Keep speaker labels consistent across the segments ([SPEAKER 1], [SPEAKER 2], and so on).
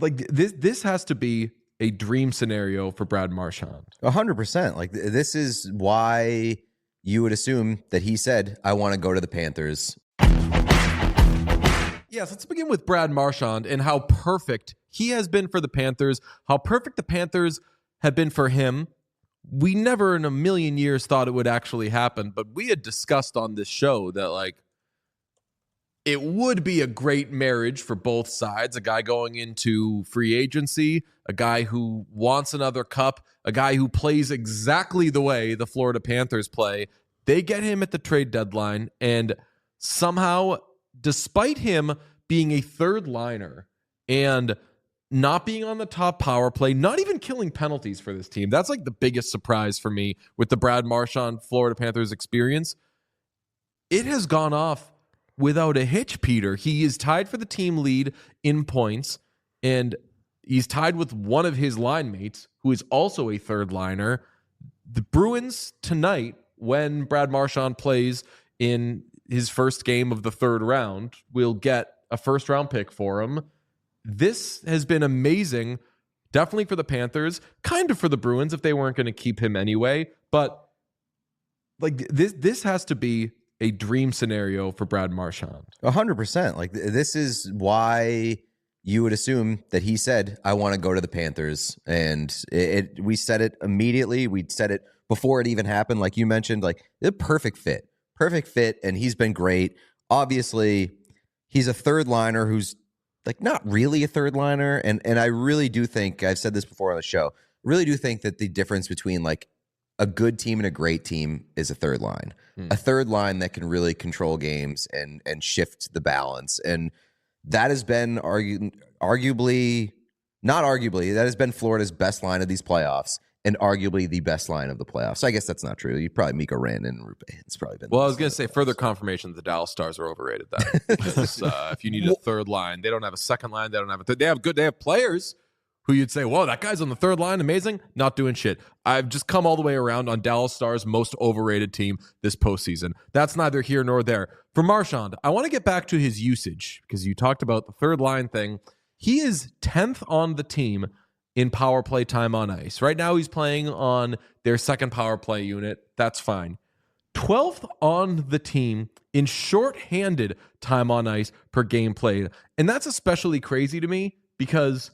[SPEAKER 1] Like this has to be a dream scenario for Brad Marchand.
[SPEAKER 2] 100%. Like this is why you would assume that he said, I want to go to the Panthers.
[SPEAKER 1] Yes, let's begin with Brad Marchand and how perfect he has been for the Panthers, how perfect the Panthers have been for him. We never in a million years thought it would actually happen, but we had discussed on this show that like it would be a great marriage for both sides, a guy going into free agency, a guy who wants another cup, a guy who plays exactly the way the Florida Panthers play. They get him at the trade deadline, and somehow, despite him being a third liner and not being on the top power play, not even killing penalties for this team, that's like the biggest surprise for me with the Brad Marchand Florida Panthers experience. It has gone off without a hitch, Peter. He is tied for the team lead in points, and he's tied with one of his line mates, who is also a third liner. The Bruins tonight, when Brad Marchand plays in his first game of the third round, will get a first round pick for him. This has been amazing, definitely for the Panthers, kind of for the Bruins if they weren't going to keep him anyway. But like this has to be a dream scenario for Brad Marchand.
[SPEAKER 2] 100%. Like this is why you would assume that he said, I want to go to the Panthers. And we said it immediately. We said it before it even happened. Like you mentioned, like the perfect fit. And he's been great. Obviously, he's a third liner who's like not really a third liner. And I really do think, I've said this before on the show, really do think that the difference between like a good team and a great team is a third line. A third line that can really control games and shift the balance. And that has been arguably, that has been Florida's best line of these playoffs and arguably the best line of the playoffs. So I guess that's not true. You probably Mikko Rantanen and Rupe. It's probably been.
[SPEAKER 1] Well, I was going to say further confirmation that the Dallas Stars are overrated. Then, because if you need a third line, they don't have a second line. They don't have a third. They have players who you'd say, whoa, that guy's on the third line, amazing, not doing shit. I've just come all the way around on Dallas Stars' most overrated team this postseason. That's neither here nor there. For Marchand, I want to get back to his usage because you talked about the third line thing. He is 10th on the team in power play time on ice. Right now he's playing on their second power play unit. That's fine. 12th on the team in shorthanded time on ice per game played. And that's especially crazy to me because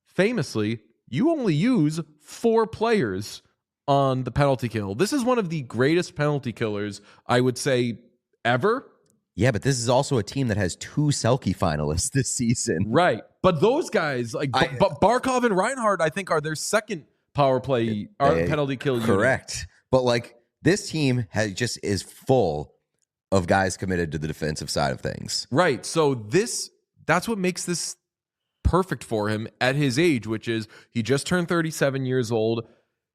[SPEAKER 1] famously, you only use 4 players on the penalty kill. This is one of the greatest penalty killers, I would say, ever.
[SPEAKER 2] Yeah, but this is also a team that has 2 Selke finalists this season.
[SPEAKER 1] Right. But those guys, like Barkov and Reinhart, I think are their second power play penalty kill unit.
[SPEAKER 2] Correct. But like this team is full of guys committed to the defensive side of things.
[SPEAKER 1] Right. So that's what makes this perfect for him at his age, which is he just turned 37 years old.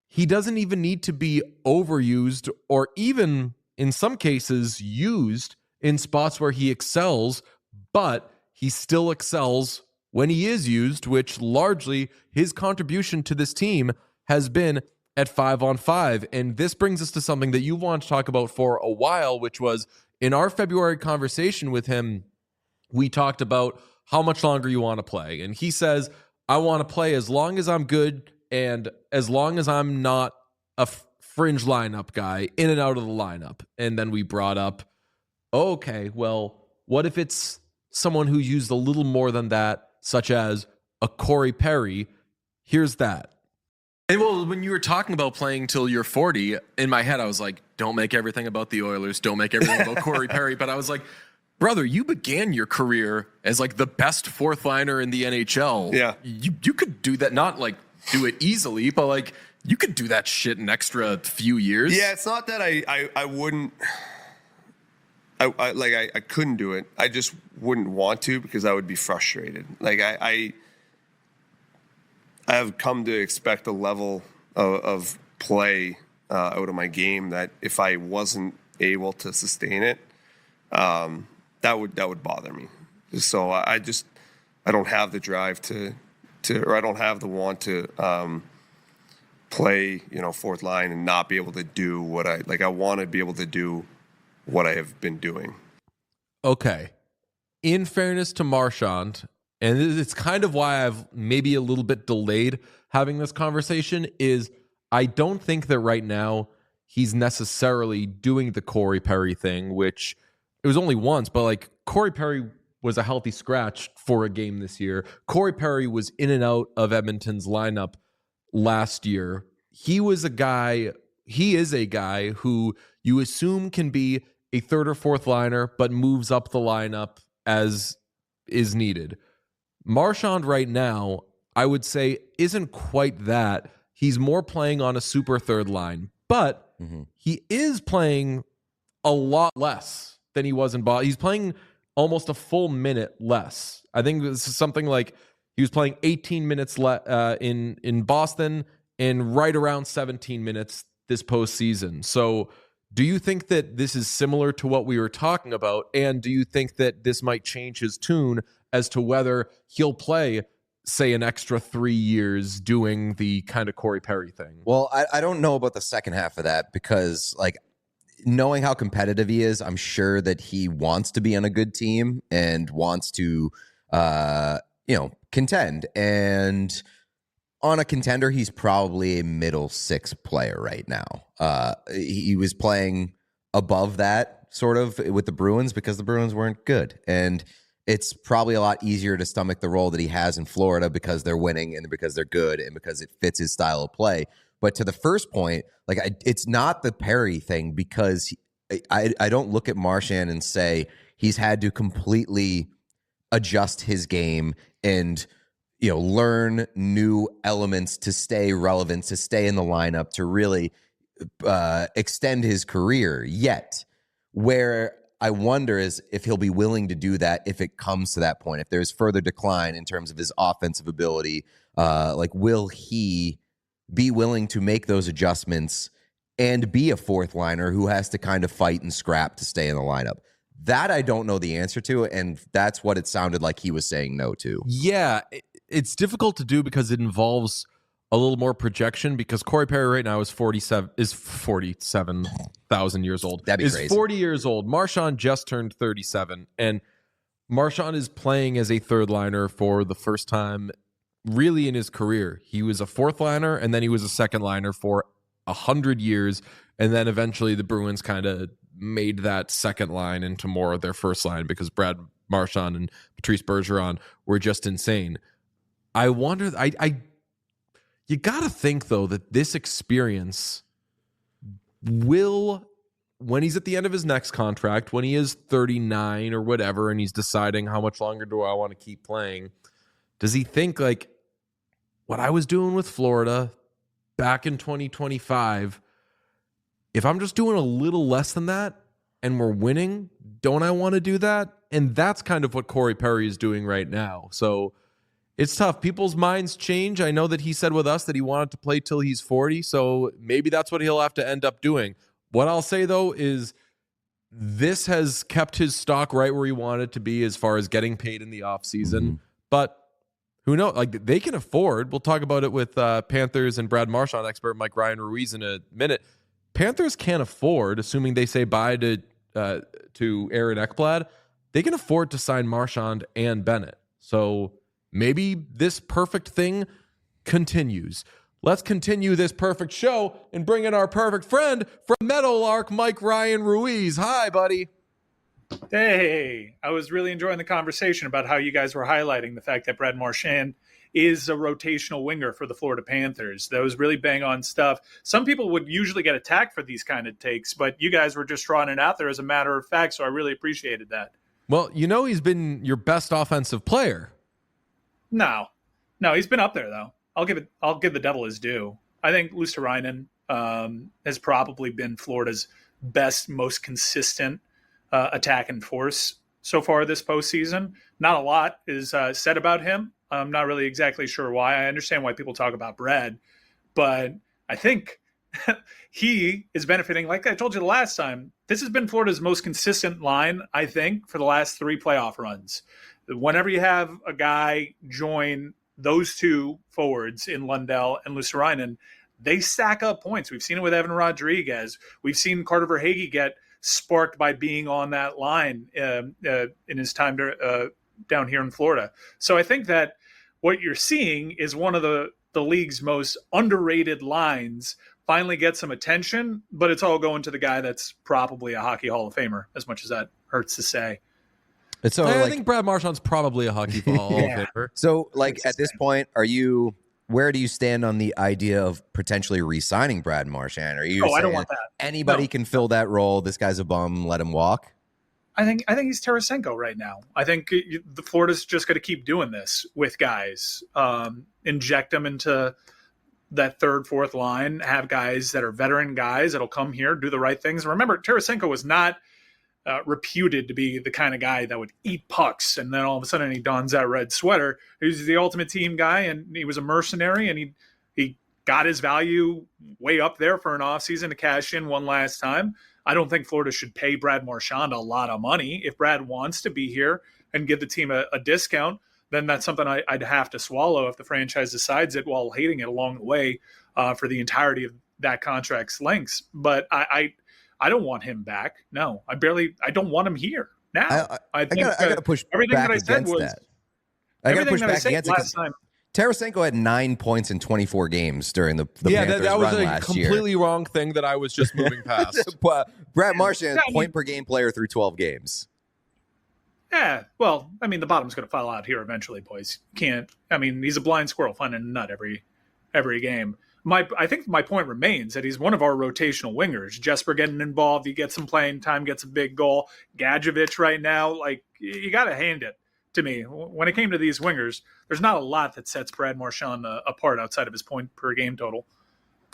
[SPEAKER 1] He doesn't even need to be overused or even in some cases used in spots where he excels, but he still excels when he is used, which largely his contribution to this team has been at 5-on-5. And this brings us to something that you want to talk about for a while, which was in our February conversation with him, we talked about how much longer you want to play. And he says, I want to play as long as I'm good and as long as I'm not a fringe lineup guy in and out of the lineup. And then we brought up, okay, well, what if it's someone who used a little more than that, such as a Corey Perry? Here's that. And well, when you were talking about playing till you're 40, in my head, I was like, don't make everything about the Oilers. Don't make everything about Corey Perry. But I was like, brother, you began your career as like the best fourth liner in the NHL.
[SPEAKER 3] Yeah.
[SPEAKER 1] You could do that, not like do it easily, but like you could do that shit an extra few years.
[SPEAKER 3] Yeah, it's not that I wouldn't. I couldn't do it. I just wouldn't want to because I would be frustrated. Like I have come to expect a level of play out of my game that if I wasn't able to sustain it, that would bother me. So I don't have the drive to or I don't have the want to play, fourth line and not be able to do what I want to be able to do what I have been doing.
[SPEAKER 1] Okay. In fairness to Marchand, and it's kind of why I've maybe a little bit delayed having this conversation, is I don't think that right now he's necessarily doing the Corey Perry thing, which it was only once, but like Corey Perry was a healthy scratch for a game this year. Corey Perry was in and out of Edmonton's lineup last year. He is a guy who you assume can be a third or fourth liner, but moves up the lineup as is needed. Marchand right now, I would say, isn't quite that. He's more playing on a super third line, but he is playing a lot less than he was in Boston. He's playing almost a full minute less. I think this is something like he was playing 18 minutes in Boston and right around 17 minutes this postseason. So do you think that this is similar to what we were talking about? And do you think that this might change his tune as to whether he'll play, say, an extra 3 years doing the kind of Corey Perry thing?
[SPEAKER 2] Well, I don't know about the second half of that because, like, knowing how competitive he is, I'm sure that he wants to be on a good team and wants to, contend. And on a contender, he's probably a middle six player right now. He was playing above that sort of with the Bruins because the Bruins weren't good. And it's probably a lot easier to stomach the role that he has in Florida because they're winning and because they're good and because it fits his style of play. But to the first point, like it's not the Perry thing because I don't look at Marchand and say he's had to completely adjust his game and learn new elements to stay relevant, to stay in the lineup, to really extend his career yet. Where I wonder is if he'll be willing to do that if it comes to that point. If there's further decline in terms of his offensive ability, will he be willing to make those adjustments and be a fourth liner who has to kind of fight and scrap to stay in the lineup? That I don't know the answer to, and that's what it sounded like he was saying no to.
[SPEAKER 1] Yeah, it's difficult to do because it involves a little more projection because Corey Perry right now is 47,000 years old.
[SPEAKER 2] That'd be crazy.
[SPEAKER 1] 40 years old. Marchand just turned 37, and Marchand is playing as a third liner for the first time really in his career. He was a fourth liner, and then he was a second liner for 100 years, and then eventually the Bruins kind of made that second line into more of their first line because Brad Marchand and Patrice Bergeron were just insane. I wonder, you got to think, though, that this experience will, when he's at the end of his next contract, when he is 39 or whatever, and he's deciding how much longer do I want to keep playing, does he think, like, what I was doing with Florida back in 2025, if I'm just doing a little less than that and we're winning, don't I want to do that? And that's kind of what Corey Perry is doing right now. So it's tough. People's minds change. I know that he said with us that he wanted to play till he's 40, so maybe that's what he'll have to end up doing. What I'll say, though, is this has kept his stock right where he wanted it to be as far as getting paid in the offseason. But who knows? Like, they can afford. We'll talk about it with Panthers and Brad Marchand expert Mike Ryan Ruiz in a minute. Panthers can't afford, assuming they say bye to Aaron Ekblad, they can afford to sign Marchand and Bennett. So maybe this perfect thing continues. Let's continue this perfect show and bring in our perfect friend from Meadowlark, Mike Ryan Ruiz. Hi, buddy.
[SPEAKER 4] Hey, I was really enjoying the conversation about how you guys were highlighting the fact that Brad Marchand is a rotational winger for the Florida Panthers. That was really bang on stuff. Some people would usually get attacked for these kind of takes, but you guys were just drawing it out there as a matter of fact, so I really appreciated that.
[SPEAKER 1] Well, he's been your best offensive player.
[SPEAKER 4] No, he's been up there, though. I'll give the devil his due. I think Luostarinen has probably been Florida's best, most consistent attack and force so far this postseason. Not a lot is said about him. I'm not really exactly sure why. I understand why people talk about Brad, but I think he is benefiting. Like I told you the last time, this has been Florida's most consistent line, I think, for the last 3 playoff runs. Whenever you have a guy join those two forwards in Lundell and Luostarinen, they stack up points. We've seen it with Evan Rodriguez. We've seen Carter Verhaeghe get sparked by being on that line in his time down here in Florida. So I think that what you're seeing is one of the league's most underrated lines finally get some attention, but it's all going to the guy that's probably a Hockey Hall of Famer, as much as that hurts to say.
[SPEAKER 2] So
[SPEAKER 1] I think Brad Marchand's probably a Hockey Hall of Famer.
[SPEAKER 2] So, like, at this point, where do you stand on the idea of potentially re-signing Brad Marchand? Are you saying
[SPEAKER 4] I don't want that.
[SPEAKER 2] Anybody can fill that role? This guy's a bum. Let him walk.
[SPEAKER 4] I think he's Tarasenko right now. I think the Florida's just going to keep doing this with guys, inject them into that third, fourth line, have guys that are veteran guys that'll come here, do the right things. Remember, Tarasenko was not reputed to be the kind of guy that would eat pucks, and then all of a sudden he dons that red sweater. He was the ultimate team guy, and he was a mercenary, and he got his value way up there for an offseason to cash in one last time. I don't think Florida should pay Brad Marchand a lot of money. If Brad wants to be here and give the team a discount, then that's something I'd have to swallow if the franchise decides it, while hating it along the way for the entirety of that contract's length. But I don't want him back. No, I don't want him here now. I got
[SPEAKER 2] to push
[SPEAKER 4] everything
[SPEAKER 2] back
[SPEAKER 4] that I said
[SPEAKER 2] against
[SPEAKER 4] was
[SPEAKER 2] that. I got to push back against
[SPEAKER 4] last time.
[SPEAKER 2] Tarasenko had 9 points in 24 games during the Panthers
[SPEAKER 1] that was
[SPEAKER 2] run
[SPEAKER 1] a
[SPEAKER 2] last
[SPEAKER 1] completely wrong thing that I was just moving past.
[SPEAKER 2] Brad Marchand, point per game player through 12 games.
[SPEAKER 4] Yeah, well, I mean, the bottom's going to fall out here eventually, boys. He's a blind squirrel finding a nut every game. I think my point remains that he's one of our rotational wingers. Jesper getting involved, he gets some playing time, gets a big goal. Gadjevich right now, like, you got to hand it to me. When it came to these wingers, there's not a lot that sets Brad Marchand apart outside of his point per game total.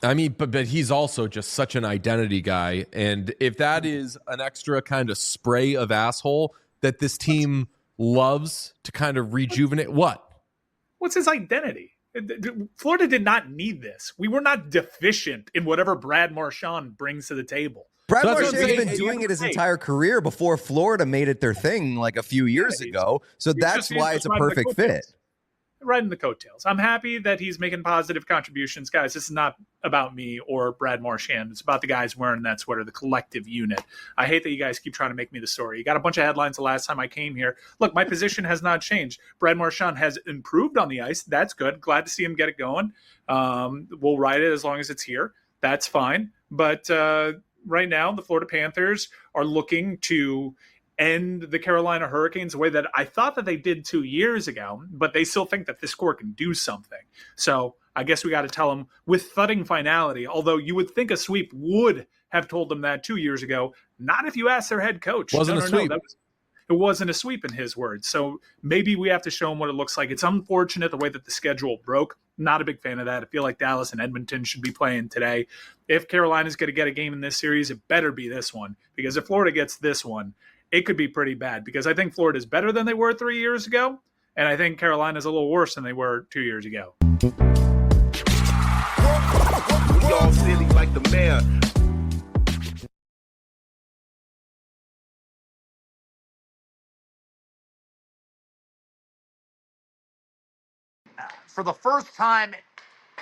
[SPEAKER 1] I mean, but he's also just such an identity guy. And if that is an extra kind of spray of asshole that this team loves to kind of rejuvenate, what's
[SPEAKER 4] his identity? Florida did not need this. We were not deficient in whatever Brad Marchand brings to the table.
[SPEAKER 2] Brad Marchand has been doing it his entire career before Florida made it their thing like a few years ago. So that's why it's a perfect fit.
[SPEAKER 4] Right in the coattails. I'm happy that he's making positive contributions. Guys, this is not about me or Brad Marchand. It's about the guys wearing that sweater, the collective unit. I hate that you guys keep trying to make me the story. You got a bunch of headlines the last time I came here. Look, my position has not changed. Brad Marchand has improved on the ice. That's good. Glad to see him get it going. We'll ride it as long as it's here. That's fine. But right now, the Florida Panthers are looking to end the Carolina Hurricanes the way that I thought that they did 2 years ago, but they still think that this core can do something. So I guess we got to tell them with thudding finality, although you would think a sweep would have told them that 2 years ago. Not if you ask their head coach.
[SPEAKER 1] Wasn't a sweep.
[SPEAKER 4] It wasn't a sweep in his words. So maybe we have to show them what it looks like. It's unfortunate the way that the schedule broke. Not a big fan of that. I feel like Dallas and Edmonton should be playing today. If Carolina's going to get a game in this series, it better be this one. Because if Florida gets this one, it could be pretty bad, because I think Florida is better than they were 3 years ago, and I think Carolina is a little worse than they were 2 years ago.
[SPEAKER 5] Y'all silly like the mayor.
[SPEAKER 6] For the first time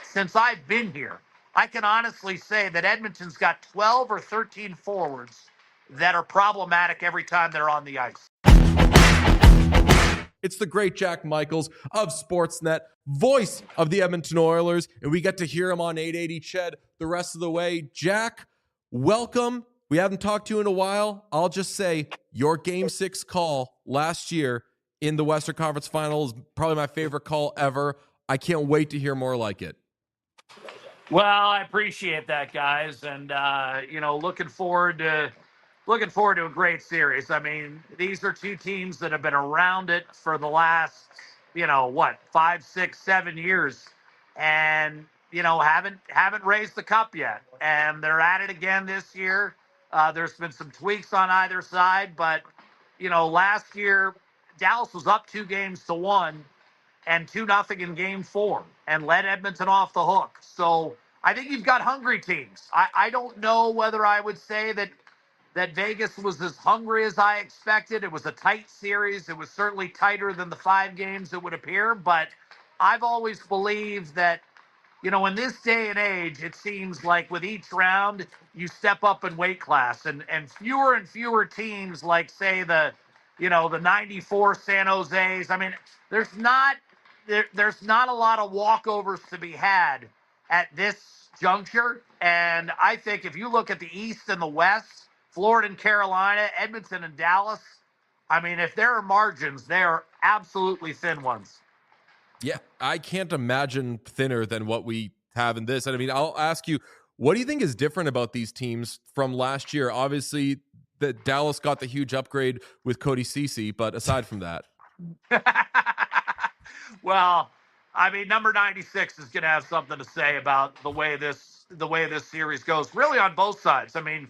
[SPEAKER 6] since I've been here, I can honestly say that Edmonton's got 12 or 13 forwards that are problematic every time they're on the ice.
[SPEAKER 1] It's the great Jack Michaels of Sportsnet, voice of the Edmonton Oilers, and we get to hear him on 880 Ched the rest of the way. Jack, welcome. We haven't talked to you in a while. I'll just say your Game 6 call last year in the Western Conference Finals, probably my favorite call ever. I can't wait to hear more like it.
[SPEAKER 6] Well, I appreciate that, guys, and looking forward to a great series. I mean, these are two teams that have been around it for the last, 5, 6, 7 years, and haven't raised the cup yet. And they're at it again this year. There's been some tweaks on either side, but last year Dallas was up 2-1 and 2-0 in Game 4 and let Edmonton off the hook. So I think you've got hungry teams. I don't know whether I would say that Vegas was as hungry as I expected. It was a tight series. It was certainly tighter than the 5 games it would appear. But I've always believed that, in this day and age, it seems like with each round, you step up in weight class. And fewer and fewer teams, like, say, the the 94 San Jose's. I mean, there's not there's not a lot of walkovers to be had at this juncture. And I think if you look at the East and the West, Florida and Carolina, Edmonton and Dallas, I mean, if there are margins, they are absolutely thin ones.
[SPEAKER 1] Yeah, I can't imagine thinner than what we have in this. And I mean, I'll ask you, what do you think is different about these teams from last year? Obviously, that Dallas got the huge upgrade with Cody Ceci, but aside from that,
[SPEAKER 6] Well, I mean, number 96 is going to have something to say about the way this series goes, really on both sides. I mean,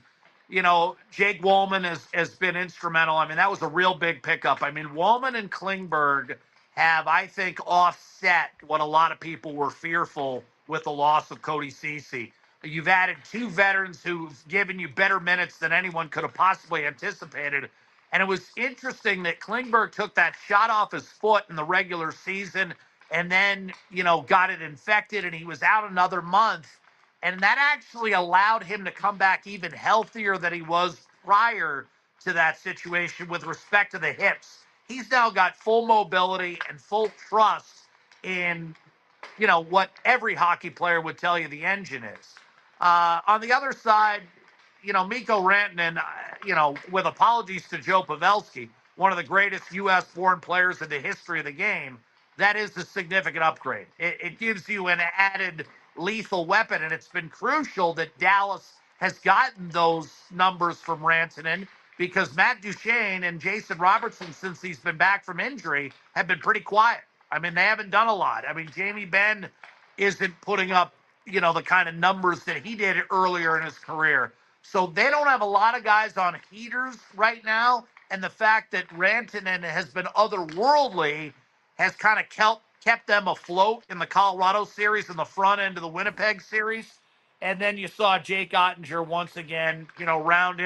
[SPEAKER 6] Jake Woolman has been instrumental. I mean, that was a real big pickup. I mean, Woolman and Klingberg have, I think, offset what a lot of people were fearful with the loss of Cody Ceci. You've added two veterans who've given you better minutes than anyone could have possibly anticipated. And it was interesting that Klingberg took that shot off his foot in the regular season and then, got it infected and he was out another month. And that actually allowed him to come back even healthier than he was prior to that situation with respect to the hips. He's now got full mobility and full trust in, what every hockey player would tell you the engine is. On the other side, Mikko Rantanen, with apologies to Joe Pavelski, one of the greatest U.S. born players in the history of the game, that is a significant upgrade. It gives you an added lethal weapon, and it's been crucial that Dallas has gotten those numbers from Rantanen because Matt Duchene and Jason Robertson, since he's been back from injury, have been pretty quiet. I mean, they haven't done a lot. I mean, Jamie Benn isn't putting up, the kind of numbers that he did earlier in his career. So they don't have a lot of guys on heaters right now. And the fact that Rantanen has been otherworldly has kind of kept them afloat in the Colorado series and the front end of the Winnipeg series. And then you saw Jake Ottinger once again, round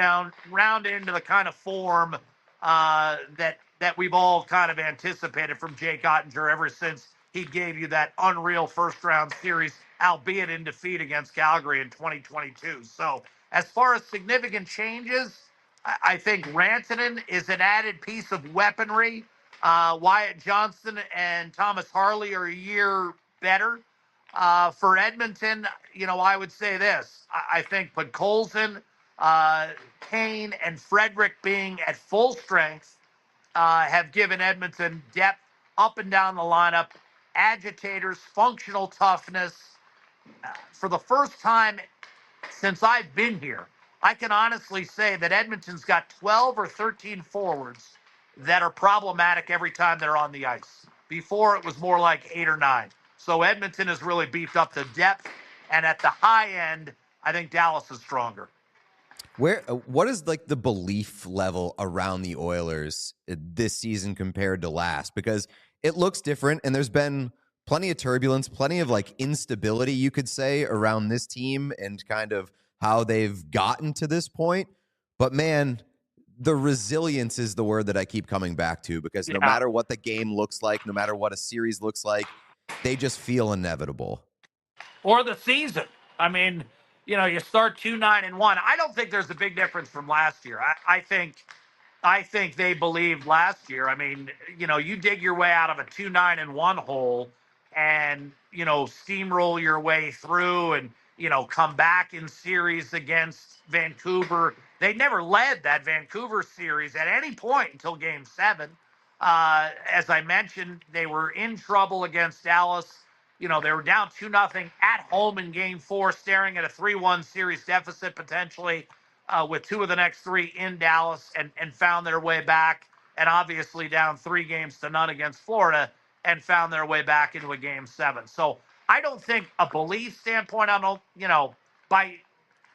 [SPEAKER 6] into the kind of form that we've all kind of anticipated from Jake Ottinger ever since he gave you that unreal first round series, albeit in defeat against Calgary in 2022. So as far as significant changes, I think Rantanen is an added piece of weaponry. Wyatt Johnston and Thomas Harley are a year better. For Edmonton, I would say this. I think Podkolzin, Kane, and Frederick being at full strength have given Edmonton depth up and down the lineup, agitators, functional toughness. For the first time since I've been here, I can honestly say that Edmonton's got 12 or 13 forwards that are problematic every time they're on the ice. Before, it was more like 8 or 9. So Edmonton has really beefed up the depth, and at the high end, I think Dallas is stronger.
[SPEAKER 2] What is like the belief level around the Oilers this season compared to last? Because it looks different, and there's been plenty of turbulence, plenty of like instability, you could say, around this team and kind of how they've gotten to this point. But man, the resilience is the word that I keep coming back to, because no matter what the game looks like, no matter what a series looks like, they just feel inevitable.
[SPEAKER 6] Or the season. I mean, you start 2-9-1. I don't think there's a big difference from last year. I think they believed last year. I mean, you dig your way out of a 2-9-1 hole and, steamroll your way through and, come back in series against Vancouver. They never led that Vancouver series at any point until Game 7. As I mentioned, they were in trouble against Dallas. They were down 2-0 at home in Game 4, staring at a 3-1 series deficit potentially with 2 of the next 3 in Dallas and found their way back. And obviously down 3-0 against Florida and found their way back into a Game 7. So I don't think a belief standpoint,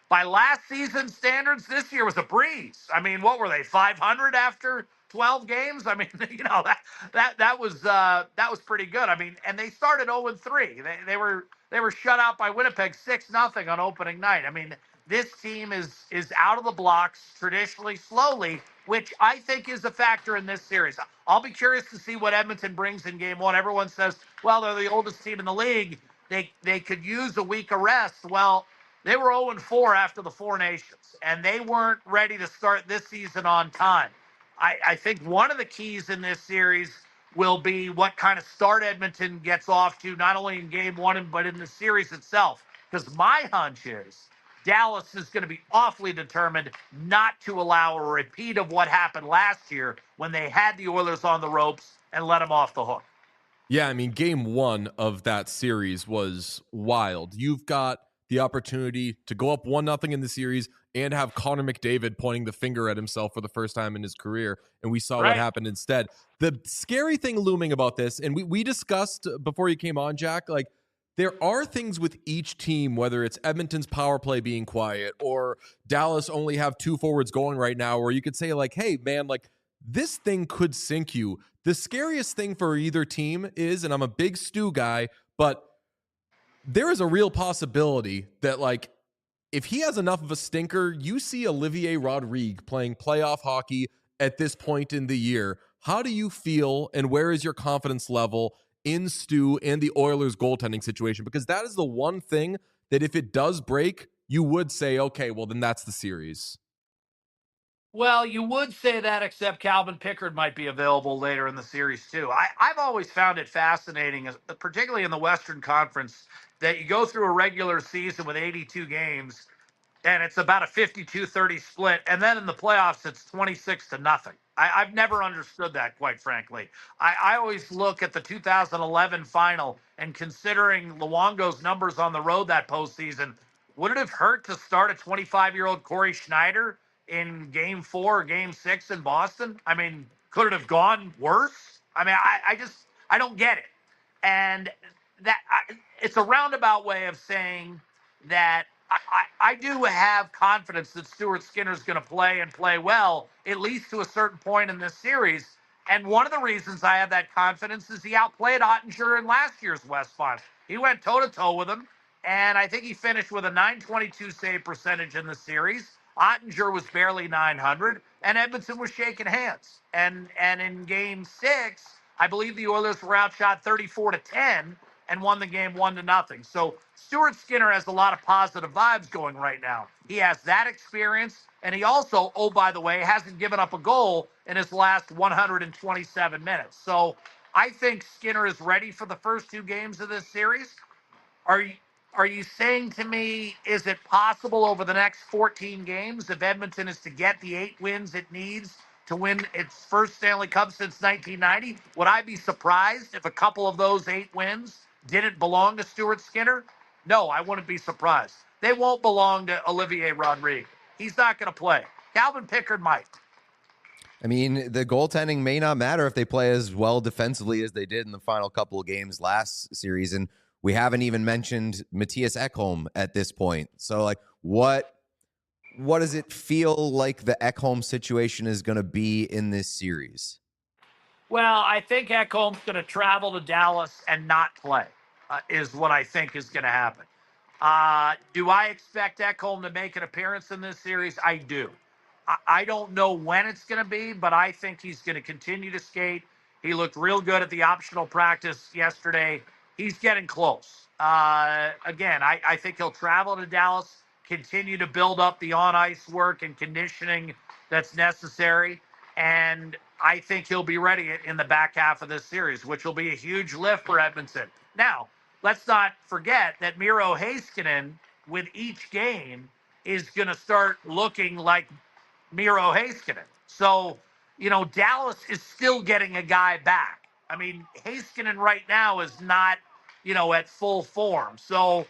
[SPEAKER 6] by last season's standards, this year was a breeze. I mean, what were they, 500 after 12 games? I mean, that was pretty good. I mean, and they started 0-3. They were shut out by Winnipeg 6-0 on opening night. I mean, this team is out of the blocks traditionally slowly, which I think is a factor in this series. I'll be curious to see what Edmonton brings in Game 1. Everyone says, well, they're the oldest team in the league. They could use a week of rest. Well, they were 0-4 after the Four Nations, and they weren't ready to start this season on time. I think one of the keys in this series will be what kind of start Edmonton gets off to, not only in game one, but in the series itself. Because my hunch is Dallas is going to be awfully determined not to allow a repeat of what happened last year when they had the Oilers on the ropes and let them off the hook.
[SPEAKER 1] Yeah, I mean, game one of that series was wild. You've got the opportunity to go up 1-0 in the series and have Connor McDavid pointing the finger at himself for the first time in his career. And we saw what happened instead. The scary thing looming about this, and we discussed before you came on, Jack, like there are things with each team, whether it's Edmonton's power play being quiet or Dallas only have 2 forwards going right now, where you could say like, hey, man, like this thing could sink you. The scariest thing for either team is, and I'm a big Stu guy, but there is a real possibility that, like, if he has enough of a stinker, you see Olivier Rodrigue playing playoff hockey at this point in the year. How do you feel, and where is your confidence level in Stu and the Oilers goaltending situation? Because that is the one thing that if it does break, you would say, okay, well, then that's the series.
[SPEAKER 6] Well, you would say that, except Calvin Pickard might be available later in the series, too. I've always found it fascinating, particularly in the Western Conference, that you go through a regular season with 82 games, and it's about a 52-30 split. And then in the playoffs, it's 26-0. I've never understood that, quite frankly. I always look at the 2011 final, and considering Luongo's numbers on the road that postseason, would it have hurt to start a 25-year-old Corey Schneider in game 4 or game 6 in Boston? I mean, could it have gone worse? I mean, I don't get it. And it's a roundabout way of saying that I do have confidence that Stuart Skinner is going to play and play well, at least to a certain point in this series. And one of the reasons I have that confidence is he outplayed Ottinger in last year's West Final. He went toe-to-toe with him, and I think he finished with a .922 save percentage in the series. Ottinger was barely .900, and Edmonton was shaking hands. And in Game 6, I believe the Oilers were outshot 34-10 and won the game 1-0. So Stuart Skinner has a lot of positive vibes going right now. He has that experience, and he also, oh, by the way, hasn't given up a goal in his last 127 minutes. So I think Skinner is ready for the first 2 games of this series. Are you saying to me, is it possible over the next 14 games, if Edmonton is to get the 8 wins it needs to win its first Stanley Cup since 1990, would I be surprised if a couple of those 8 wins didn't belong to Stuart Skinner? No, I wouldn't be surprised. They won't belong to Olivier Rodrigue. He's not going to play. Calvin Pickard might.
[SPEAKER 2] I mean, the goaltending may not matter if they play as well defensively as they did in the final couple of games last series. And we haven't even mentioned Matthias Ekholm at this point. So, like, what does it feel like the Ekholm situation is going to be in this series?
[SPEAKER 6] Well, I think Ekholm's going to travel to Dallas and not play, is what I think is going to happen. Do I expect Ekholm to make an appearance in this series? I do. I don't know when it's going to be, but I think he's going to continue to skate. He looked real good at the optional practice yesterday. He's getting close. Again, I think he'll travel to Dallas, continue to build up the on-ice work and conditioning that's necessary, and I think he'll be ready in the back half of this series, which will be a huge lift for Edmonton. Now, let's not forget that Miro Heiskanen, with each game, is going to start looking like Miro Heiskanen. So, Dallas is still getting a guy back. I mean, Heiskanen right now is not, at full form. So,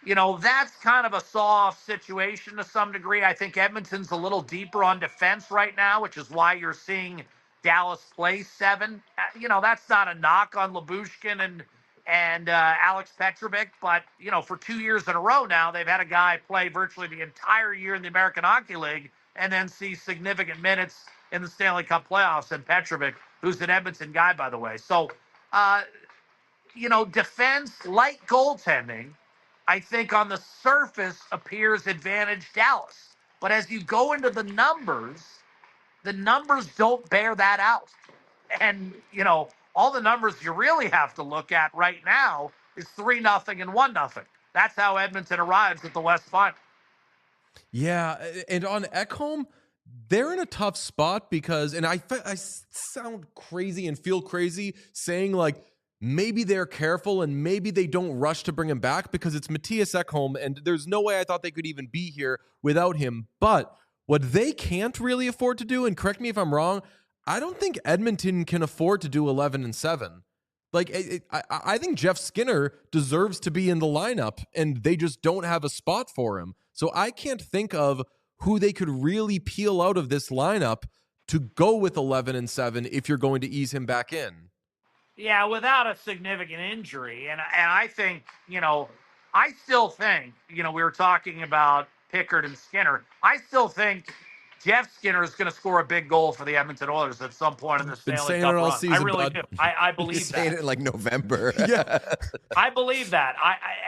[SPEAKER 6] that's kind of a soft situation to some degree. I think Edmonton's a little deeper on defense right now, which is why you're seeing Dallas play 7. That's not a knock on Lyubushkin and Alex Petrovic, but for 2 years in a row now, they've had a guy play virtually the entire year in the American Hockey League and then see significant minutes in the Stanley Cup playoffs. And Petrovic, who's an Edmonton guy, by the way. So, defense, like goaltending, I think on the surface appears advantage Dallas. But as you go into the numbers don't bear that out. And, all the numbers you really have to look at right now is 3-0 and 1-0. That's how Edmonton arrives at the West Final.
[SPEAKER 1] Yeah, and on Ekholm, they're in a tough spot because, and I sound crazy and feel crazy saying like maybe they're careful and maybe they don't rush to bring him back because it's Matthias Ekholm and there's no way I thought they could even be here without him. But what they can't really afford to do, and correct me if I'm wrong, I don't think Edmonton can afford to do 11-7. Like, I think Jeff Skinner deserves to be in the lineup, and they just don't have a spot for him. So I can't think of who they could really peel out of this lineup to go with 11-7 if you're going to ease him back in.
[SPEAKER 6] Yeah, without a significant injury. And I think, I still think, we were talking about Pickard and Skinner. I still think Jeff Skinner is going to score a big goal for the Edmonton Oilers at some point in the
[SPEAKER 1] Been
[SPEAKER 6] Stanley
[SPEAKER 1] saying
[SPEAKER 6] Cup
[SPEAKER 1] it all
[SPEAKER 6] run.
[SPEAKER 1] season,
[SPEAKER 6] I really
[SPEAKER 1] bud.
[SPEAKER 6] do. I believe
[SPEAKER 2] Saying
[SPEAKER 6] that.
[SPEAKER 2] it in like November.
[SPEAKER 1] Yeah.
[SPEAKER 6] I believe that.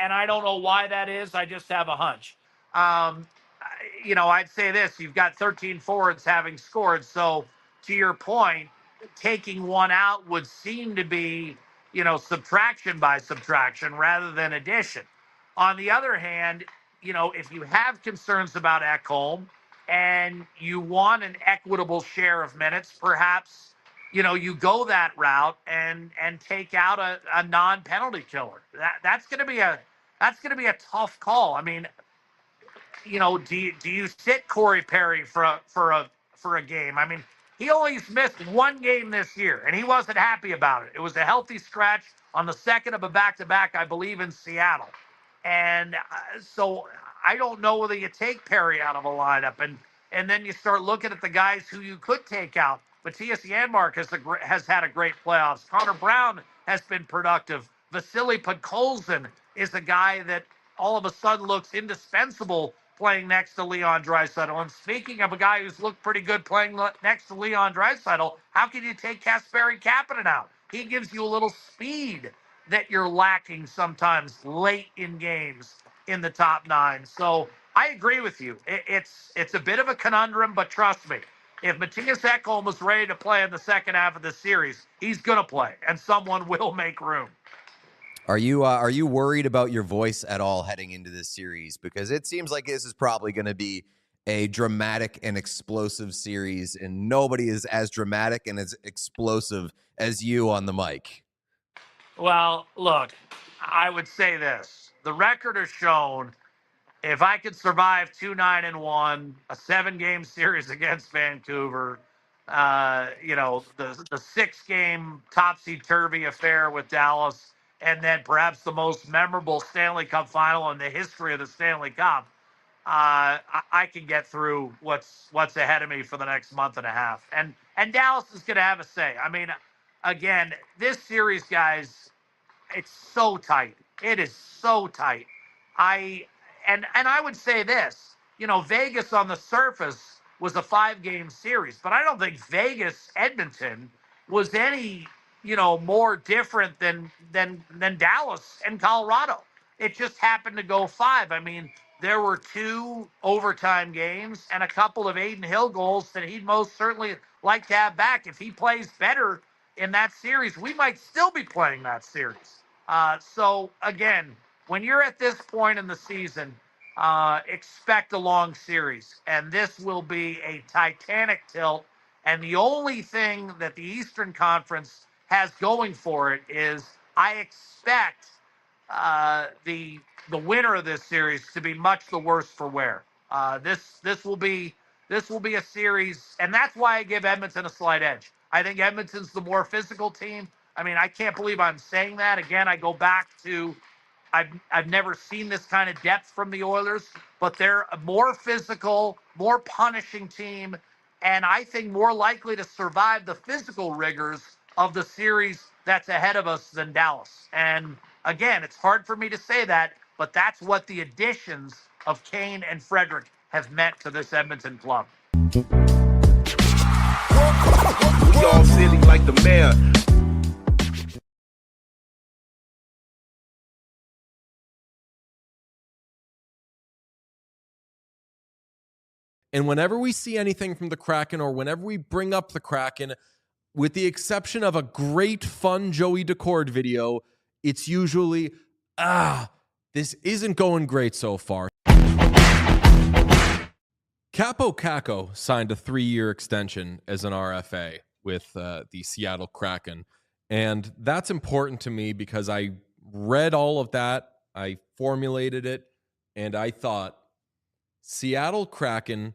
[SPEAKER 6] And I don't know why that is. I just have a hunch. I'd say this: you've got 13 forwards having scored. So to your point, taking one out would seem to be, subtraction by subtraction rather than addition. On the other hand, if you have concerns about Ekholm and you want an equitable share of minutes, perhaps you go that route and take out a non-penalty killer. That's going to be a tough call. I mean, do you sit Corey Perry for a game? I mean, he only missed one game this year, and he wasn't happy about it. It was a healthy stretch on the second of a back-to-back, I believe, in Seattle. And so I don't know whether you take Perry out of a lineup, and then you start looking at the guys who you could take out. Matthias Janmark has had a great playoffs. Connor Brown has been productive. Vasily Podkolzin is a guy that all of a sudden looks indispensable playing next to Leon Draisaitl. And speaking of a guy who's looked pretty good playing next to Leon Draisaitl, how can you take Kasperi Kapanen out? He gives you a little speed that you're lacking sometimes late in games in the top nine. So I agree with you. It's a bit of a conundrum, but trust me, if Matthias Ekholm was ready to play in the second half of the series, he's going to play, and someone will make room.
[SPEAKER 2] Are you worried about your voice at all heading into this series? Because it seems like this is probably going to be a dramatic and explosive series, and nobody is as dramatic and as explosive as you on the mic.
[SPEAKER 6] Well, look, I would say this. The record has shown if I could survive 2-9-1, a 7-game series against Vancouver, the 6-game topsy-turvy affair with Dallas, and then perhaps the most memorable Stanley Cup final in the history of the Stanley Cup, I can get through what's ahead of me for the next month and a half. And Dallas is going to have a say. I mean, again, this series, guys, it's so tight. It is so tight. I would say this, Vegas on the surface was a 5-game series, but I don't think Vegas Edmonton was any, more different than Dallas and Colorado. It just happened to go 5. I mean, there were 2 overtime games and a couple of Adin Hill goals that he'd most certainly like to have back. If he plays better in that series, we might still be playing that series. So again, when you're at this point in the season, expect a long series, and this will be a titanic tilt. And the only thing that the Eastern Conference has going for it is I expect the winner of this series to be much the worse for wear. This will be a series, and that's why I give Edmonton a slight edge. I think Edmonton's the more physical team. I mean, I can't believe I'm saying that. Again, I go back to I've never seen this kind of depth from the Oilers, but they're a more physical, more punishing team, and I think more likely to survive the physical rigors of the series that's ahead of us than Dallas. And again, it's hard for me to say that, but that's what the additions of Kane and Frederick have meant to this Edmonton club.
[SPEAKER 5] We all silly like the mayor.
[SPEAKER 1] And whenever we see anything from the Kraken or whenever we bring up the Kraken, with the exception of a great fun Joey Decord video, it's usually, this isn't going great so far. Capo Caco signed a 3-year extension as an RFA with the Seattle Kraken. And that's important to me because I read all of that, I formulated it, and I thought Seattle Kraken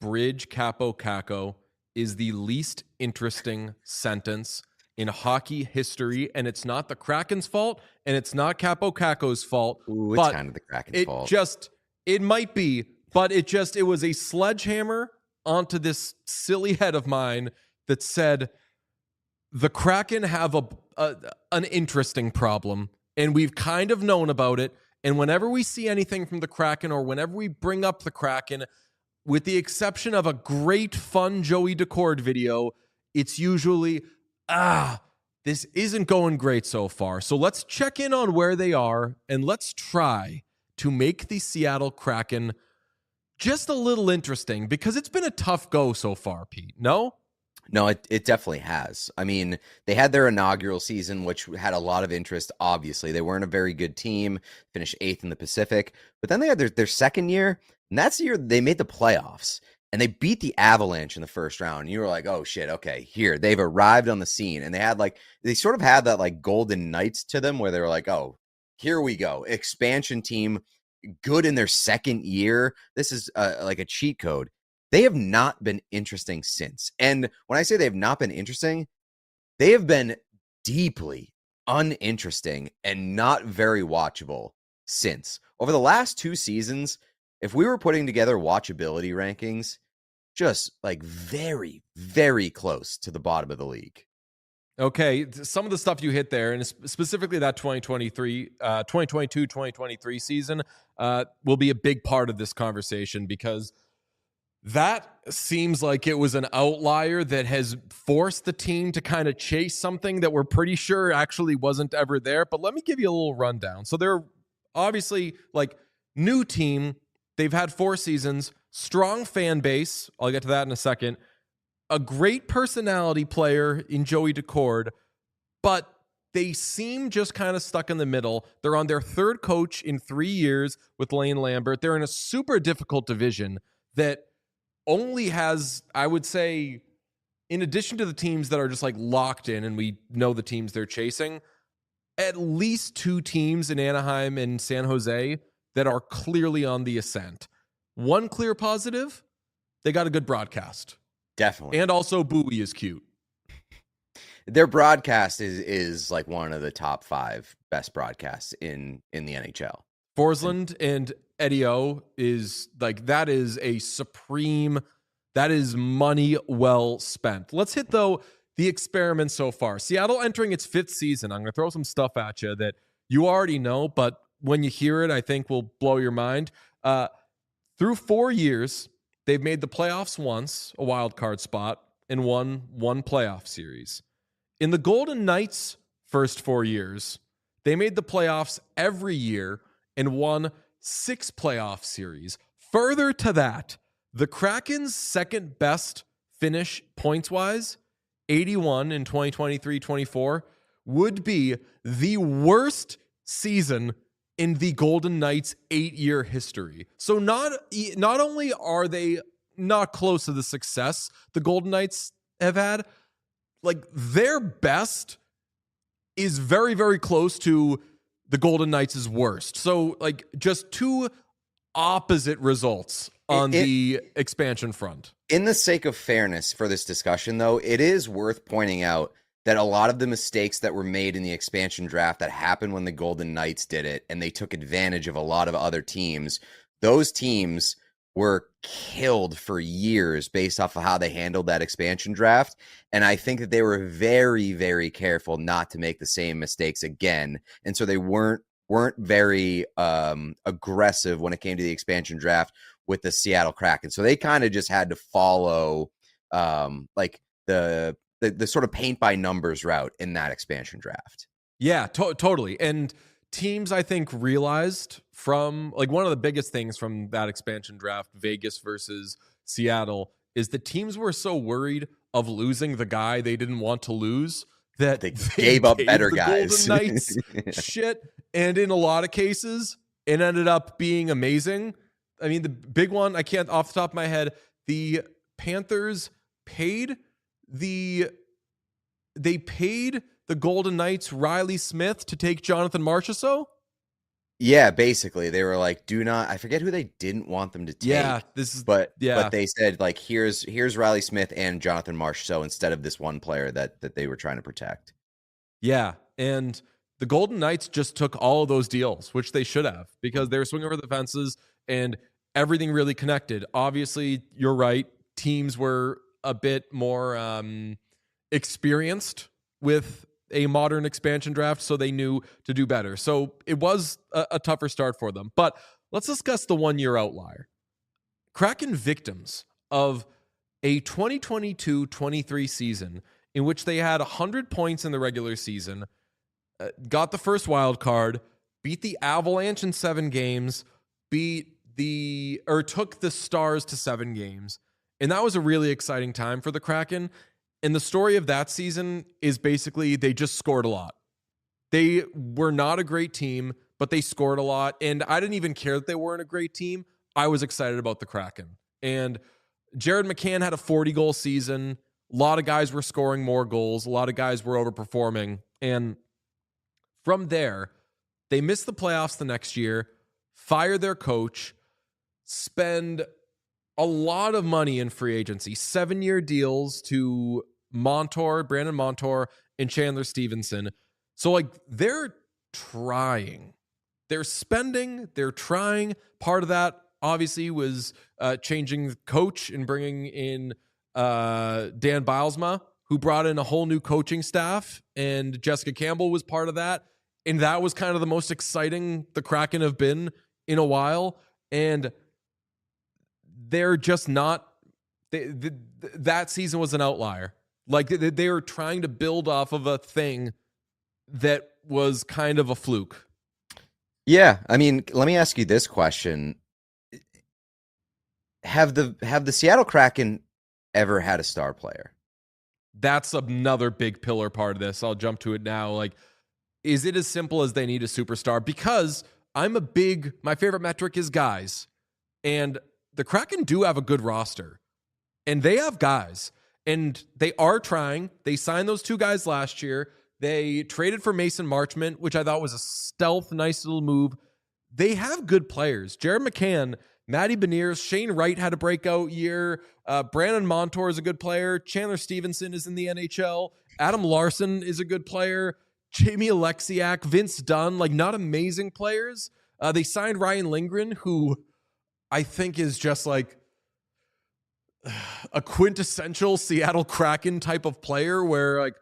[SPEAKER 1] bridge Capo Caco is the least interesting sentence in hockey history, and it's not the Kraken's fault, and it's not Capo Caco's fault.
[SPEAKER 2] Ooh, it's
[SPEAKER 1] but
[SPEAKER 2] kind of the Kraken's fault.
[SPEAKER 1] It might be, but it was a sledgehammer onto this silly head of mine that said the Kraken have an interesting problem, and we've kind of known about it. And whenever we see anything from the Kraken, or whenever we bring up the Kraken, with the exception of a great, fun Joey Decord video, it's usually, this isn't going great so far. So let's check in on where they are, and let's try to make the Seattle Kraken just a little interesting, because it's been a tough go so far, Pete. No,
[SPEAKER 2] it definitely has. I mean, they had their inaugural season, which had a lot of interest. Obviously, they weren't a very good team, finished 8th in the Pacific, but then they had their second year, and that's the year they made the playoffs, and they beat the Avalanche in the first round. And you were like, oh shit, okay, here they've arrived on the scene, and they sort of had that like Golden Knights to them, where they were like, oh, here we go, expansion team, good in their second year. This is like a cheat code. They have not been interesting since. And when I say they have not been interesting, they have been deeply uninteresting and not very watchable since. Over the last 2 seasons, if we were putting together watchability rankings, just like very, very close to the bottom of the league.
[SPEAKER 1] Okay, some of the stuff you hit there, and specifically that 2022-2023 season will be a big part of this conversation, because that seems like it was an outlier that has forced the team to kind of chase something that we're pretty sure actually wasn't ever there. But let me give you a little rundown. So they're obviously like new team. They've had 4 seasons, strong fan base. I'll get to that in a second. A great personality player in Joey Decord, but they seem just kind of stuck in the middle. They're on their 3rd coach in 3 years with Lane Lambert. They're in a super difficult division that only has, I would say, in addition to the teams that are just like locked in and we know the teams they're chasing, at least 2 teams in Anaheim and San Jose that are clearly on the ascent. One clear positive, they got a good broadcast.
[SPEAKER 2] Definitely.
[SPEAKER 1] And also Bowie is cute.
[SPEAKER 2] Their broadcast is like one of the top 5 best broadcasts in the NHL.
[SPEAKER 1] Forsland and Eddie O is like, that is a supreme, that is money well spent. Let's hit, though, the experiment so far. Seattle entering its 5th season. I'm going to throw some stuff at you that you already know, but when you hear it, I think will blow your mind. Through 4 years, they've made the playoffs once, a wild card spot, and won 1 playoff series. In the Golden Knights' first 4 years, they made the playoffs every year and won 6 playoff series. Further to that, the Kraken's second best finish points-wise, 81 in 2023-24, would be the worst season in the Golden Knights' 8-year history. So not only are they not close to the success the Golden Knights have had, like their best is very, very close to the Golden Knights' worst. So like just 2 opposite results on the expansion front.
[SPEAKER 2] In the sake of fairness for this discussion, though, it is worth pointing out that a lot of the mistakes that were made in the expansion draft that happened when the Golden Knights did it, and they took advantage of a lot of other teams, those teams were killed for years based off of how they handled that expansion draft. And I think that they were very, very careful not to make the same mistakes again. And so they weren't very aggressive when it came to the expansion draft with the Seattle Kraken. So they kind of just had to follow like the sort of paint by numbers route in that expansion draft.
[SPEAKER 1] Yeah, totally. And teams, I think, realized from like one of the biggest things from that expansion draft, Vegas versus Seattle, is the teams were so worried of losing the guy they didn't want to lose that
[SPEAKER 2] they gave up better guys.
[SPEAKER 1] Golden Knights shit. And in a lot of cases, it ended up being amazing. I mean, the big one, I can't off the top of my head, the Panthers paid the Golden Knights Riley Smith to take Jonathan Marchessault.
[SPEAKER 2] Yeah, basically they were like, do not. I forget who they didn't want them to take.
[SPEAKER 1] Yeah,
[SPEAKER 2] but they said like, here's Riley Smith and Jonathan Marchessault instead of this one player that they were trying to protect.
[SPEAKER 1] Yeah, and the Golden Knights just took all of those deals, which they should have, because they were swinging over the fences and everything really connected. Obviously, you're right. Teams were a bit more experienced with a modern expansion draft, so they knew to do better. So it was a tougher start for them. But let's discuss the one-year outlier. Kraken victims of a 2022-23 season in which they had 100 points in the regular season, got the first wild card, beat the Avalanche in 7 games, took the Stars to 7 games. And that was a really exciting time for the Kraken. And the story of that season is basically they just scored a lot. They were not a great team, but they scored a lot. And I didn't even care that they weren't a great team. I was excited about the Kraken. And Jared McCann had a 40-goal season. A lot of guys were scoring more goals. A lot of guys were overperforming. And from there, they missed the playoffs the next year, fired their coach, spend a lot of money in free agency, 7-year deals to Brandon Montour, and Chandler Stevenson. So, like, they're trying. They're spending. They're trying. Part of that, obviously, was changing the coach and bringing in Dan Bilesma, who brought in a whole new coaching staff, and Jessica Campbell was part of that. And that was kind of the most exciting the Kraken have been in a while. And they're just not. That season was an outlier. Like they were trying to build off of a thing that was kind of a fluke.
[SPEAKER 2] Yeah, I mean, let me ask you this question: Have the Seattle Kraken ever had a star player?
[SPEAKER 1] That's another big pillar part of this. I'll jump to it now. Like, is it as simple as they need a superstar? Because my favorite metric is guys, and the Kraken do have a good roster, and they have guys, and they are trying. They signed those 2 guys last year. They traded for Mason Marchment, which I thought was a stealth, nice little move. They have good players. Jared McCann, Matty Beniers, Shane Wright had a breakout year. Brandon Montour is a good player. Chandler Stevenson is in the NHL. Adam Larson is a good player. Jamie Alexiak, Vince Dunn, like, not amazing players. They signed Ryan Lindgren, who I think is just like a quintessential Seattle Kraken type of player where, like,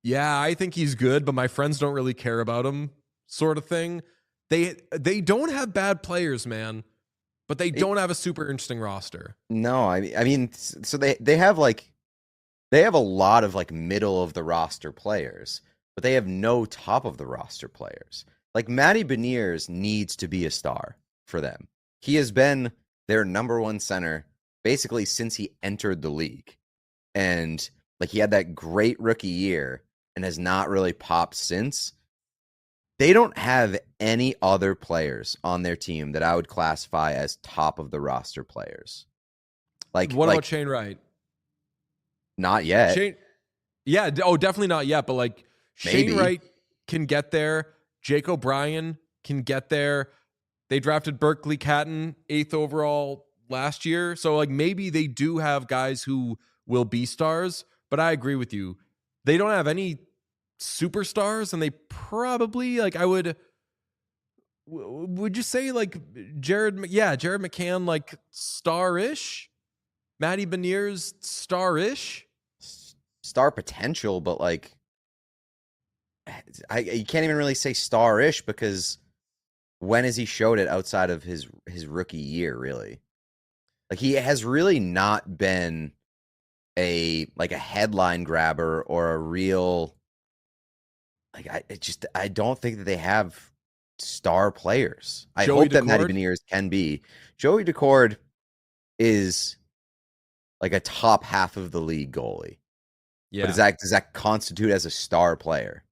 [SPEAKER 1] yeah, I think he's good, but my friends don't really care about him, sort of thing. They don't have bad players, man, but they don't have a super interesting roster.
[SPEAKER 2] No, I mean, so they have a lot of like middle of the roster players, but they have no top of the roster players. Like Matty Beniers needs to be a star for them. He has been their number 1 center basically since he entered the league. And like he had that great rookie year and has not really popped since. They don't have any other players on their team that I would classify as top of the roster players. Like,
[SPEAKER 1] what about Shane Wright?
[SPEAKER 2] Not yet.
[SPEAKER 1] Definitely not yet. But like
[SPEAKER 2] Maybe.
[SPEAKER 1] Shane Wright can get there. Jake O'Brien can get there. They drafted Berkeley Catton 8th overall last year. So like maybe they do have guys who will be stars. But I agree with you. They don't have any superstars, and they probably, like, would you say like Jared McCann, like, star-ish? Matty Beniers, star-ish?
[SPEAKER 2] Star potential, but like you can't even really say star-ish because when has he showed it outside of his rookie year, really? Like, he has really not been a headline grabber or a real, like, I don't think that they have star players. I hope that Matty Beniers can be. Joey Decord is like a top half of the league goalie.
[SPEAKER 1] Yeah.
[SPEAKER 2] But does that constitute as a star player?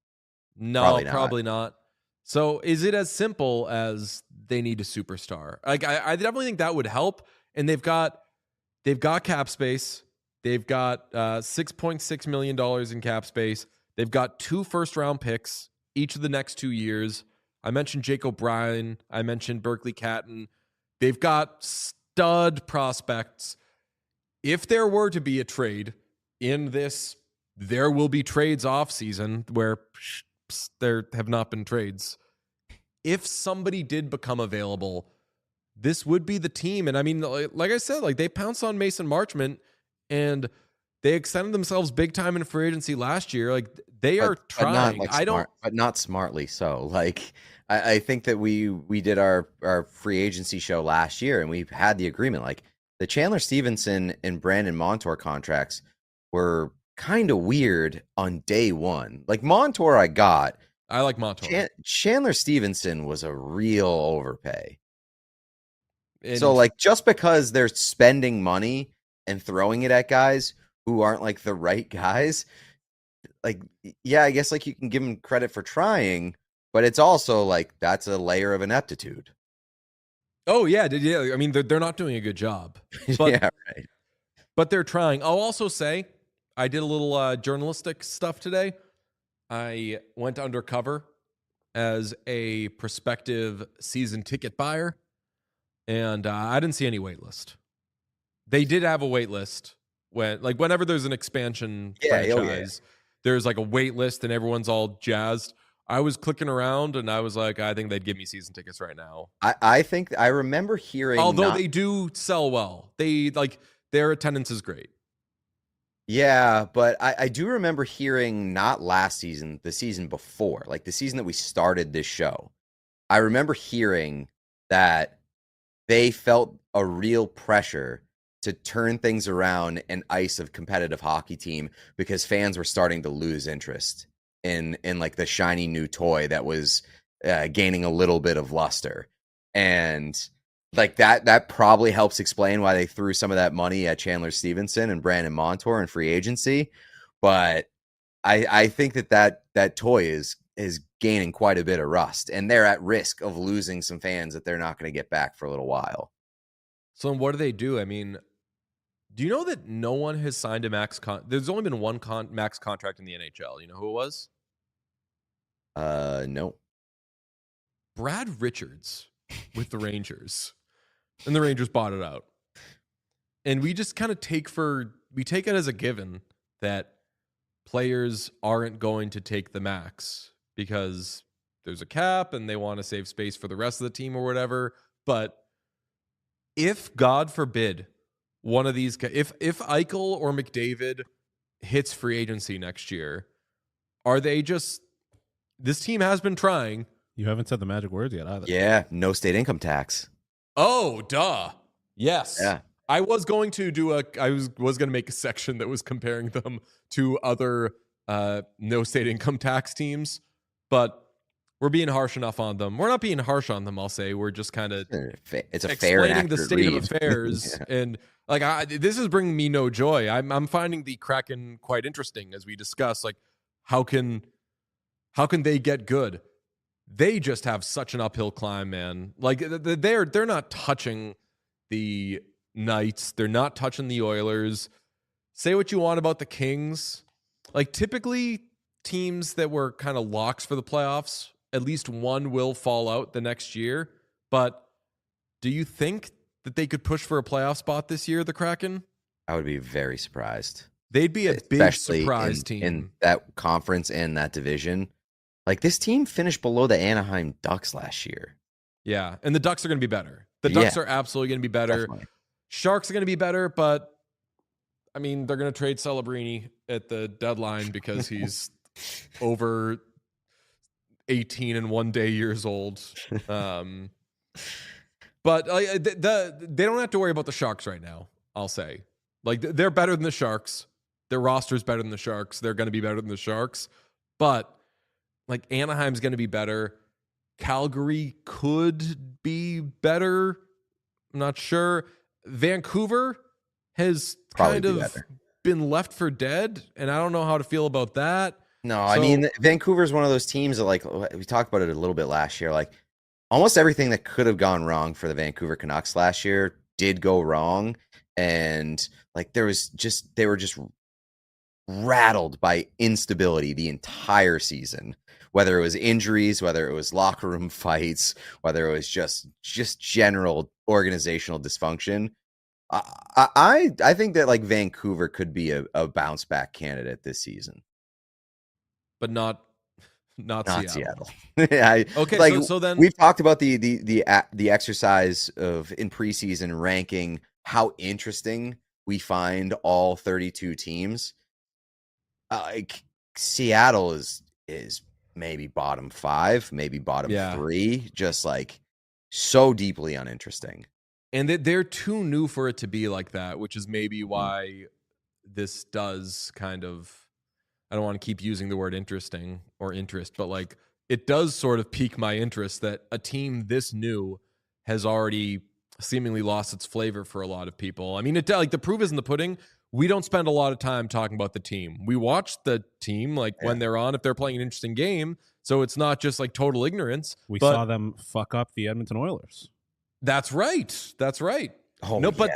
[SPEAKER 1] No, probably not. So is it as simple as they need a superstar? Like, I definitely think that would help. And they've got they've got cap space. They've got $6.6 million in cap space. They've got 2 first-round picks each of the next 2 years. I mentioned Jake O'Brien. I mentioned Berkeley Catton. They've got stud prospects. If there were to be a trade in this, there will be trades off season where there have not been trades. If somebody did become available, this would be the team. And I mean, like I said, like they pounced on Mason Marchment and they extended themselves big time in free agency last year. Like they are trying.
[SPEAKER 2] But not smartly. So like, I think that we did our free agency show last year and we had the agreement. Like the Chandler Stevenson and Brandon Montour contracts were kind of weird on day one. Like Montour, I like
[SPEAKER 1] Montour.
[SPEAKER 2] Chandler Stevenson was a real overpay. So like just because they're spending money and throwing it at guys who aren't like the right guys, like, yeah, I guess like you can give them credit for trying, but it's also like that's a layer of ineptitude.
[SPEAKER 1] Oh yeah. I mean, they're not doing a good job, but,
[SPEAKER 2] yeah, right.
[SPEAKER 1] But they're trying. I'll also say I did a little journalistic stuff today. I went undercover as a prospective season ticket buyer, and I didn't see any wait list. They did have a wait list whenever there's an expansion franchise, there's like a wait list and everyone's all jazzed. I was clicking around and I was like, I think they'd give me season tickets right now.
[SPEAKER 2] I think I remember hearing,
[SPEAKER 1] although they do sell well, their attendance is great.
[SPEAKER 2] Yeah, but I do remember hearing not last season, the season before, like the season that we started this show. I remember hearing that they felt a real pressure to turn things around and ice a competitive hockey team because fans were starting to lose interest in like the shiny new toy that was gaining a little bit of luster. And like that probably helps explain why they threw some of that money at Chandler Stevenson and Brandon Montour in free agency. But I think that toy is gaining quite a bit of rust, and they're at risk of losing some fans that they're not going to get back for a little while.
[SPEAKER 1] So what do they do? I mean, do you know that no one has signed a max there's only been one max contract in the NHL. You know who it was?
[SPEAKER 2] No.
[SPEAKER 1] Brad Richards with the Rangers. And the Rangers bought it out. And we just kind of take it as a given that players aren't going to take the max because there's a cap and they want to save space for the rest of the team or whatever. But if, God forbid, one of these, if Eichel or McDavid hits free agency next year, are they just, this team has been trying.
[SPEAKER 7] You haven't said the magic words yet either.
[SPEAKER 2] Yeah, no state income tax.
[SPEAKER 1] Oh, duh. Yes.
[SPEAKER 2] Yeah.
[SPEAKER 1] I was going to was going to make a section that was comparing them to other no state income tax teams, but we're being harsh enough on them. We're not being harsh on them, I'll say. We're just kind of
[SPEAKER 2] it's a fair and
[SPEAKER 1] the state
[SPEAKER 2] read.
[SPEAKER 1] of affairs. Yeah. And like this is bringing me no joy. I'm finding the Kraken quite interesting as we discuss like how can they get good? They just have such an uphill climb, man. Like they're not touching the Knights. They're not touching the Oilers. Say what you want about the Kings. Like typically teams that were kind of locks for the playoffs, at least one will fall out the next year. But do you think that they could push for a playoff spot this year, the Kraken?
[SPEAKER 2] I would be very surprised.
[SPEAKER 1] They'd be a big surprise team
[SPEAKER 2] in that conference and that division. Like this team finished below the Anaheim Ducks last year.
[SPEAKER 1] Yeah, and the Ducks are going to be better. The Ducks are absolutely going to be better.
[SPEAKER 2] Definitely.
[SPEAKER 1] Sharks are going to be better, but I mean, they're going to trade Celebrini at the deadline because he's over 18 and 1 day years old. But they don't have to worry about the Sharks right now, I'll say. Like they're better than the Sharks. Their roster's better than the Sharks. They're going to be better than the Sharks. But like Anaheim's going to be better. Calgary could be better. I'm not sure. Vancouver has kind of been left for dead, and I don't know how to feel about that.
[SPEAKER 2] No, I mean, Vancouver's one of those teams that, like, we talked about it a little bit last year. Like, almost everything that could have gone wrong for the Vancouver Canucks last year did go wrong. and like they were just rattled by instability the entire season, whether it was injuries, whether it was locker room fights, whether it was just general organizational dysfunction. I think that like Vancouver could be a bounce back candidate this season,
[SPEAKER 1] but not Seattle. Okay,
[SPEAKER 2] like
[SPEAKER 1] so then
[SPEAKER 2] we've talked about the exercise of in preseason ranking how interesting we find all 32 teams. Like Seattle is maybe bottom 5, maybe bottom 3, just like so deeply uninteresting.
[SPEAKER 1] And they're too new for it to be like that, which is maybe why this does kind of, I don't want to keep using the word interesting or interest, but like it does sort of pique my interest that a team this new has already seemingly lost its flavor for a lot of people. I mean, like the proof is in the pudding. We don't spend a lot of time talking about the team. We watch the team like when they're on, if they're playing an interesting game. So it's not just like total ignorance.
[SPEAKER 7] We saw them fuck up the Edmonton Oilers.
[SPEAKER 1] That's right. That's right.
[SPEAKER 2] Oh,
[SPEAKER 1] no, but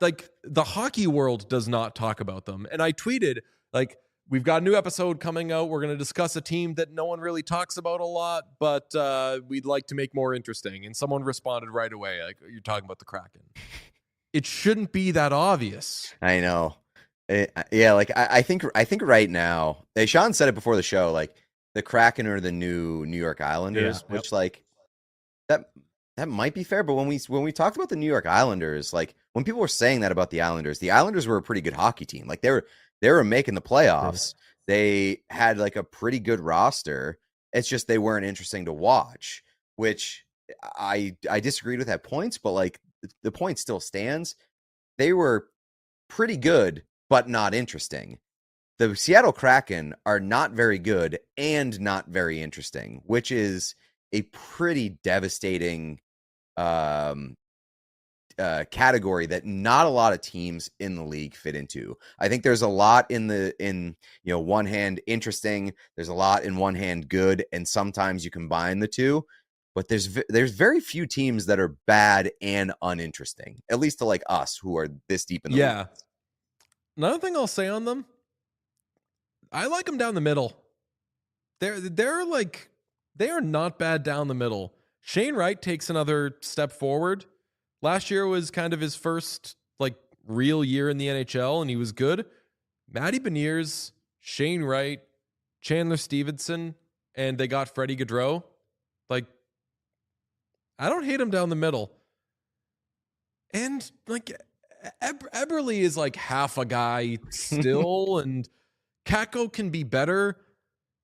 [SPEAKER 1] like the hockey world does not talk about them. And I tweeted like, we've got a new episode coming out. We're going to discuss a team that no one really talks about a lot, but we'd like to make more interesting. And someone responded right away, like, you're talking about the Kraken. It shouldn't be that obvious.
[SPEAKER 2] I know. Like I think right now, Sean said it before the show, like the Kraken are the new New York Islanders, which like that might be fair. But when we talked about the New York Islanders, like when people were saying that about the Islanders were a pretty good hockey team. Like they were making the playoffs. They had like a pretty good roster. It's just they weren't interesting to watch, which I disagreed with at points, but like the point still stands. They were pretty good, but not interesting. The Seattle Kraken are not very good and not very interesting, which is a pretty devastating category that not a lot of teams in the league fit into. I think there's a lot in one hand interesting, there's a lot in one hand good, and sometimes you combine the two. But there's very few teams that are bad and uninteresting, at least to like us who are this deep in the league.
[SPEAKER 1] Another thing I'll say on them, I like them down the middle. They're like, they are not bad down the middle. Shane Wright takes another step forward. Last year was kind of his first like real year in the NHL, and he was good. Matty Beniers, Shane Wright, Chandler Stevenson, and they got Freddie Gaudreau. Like, I don't hate him down the middle. And like Eberle is like half a guy still, and Kakko can be better.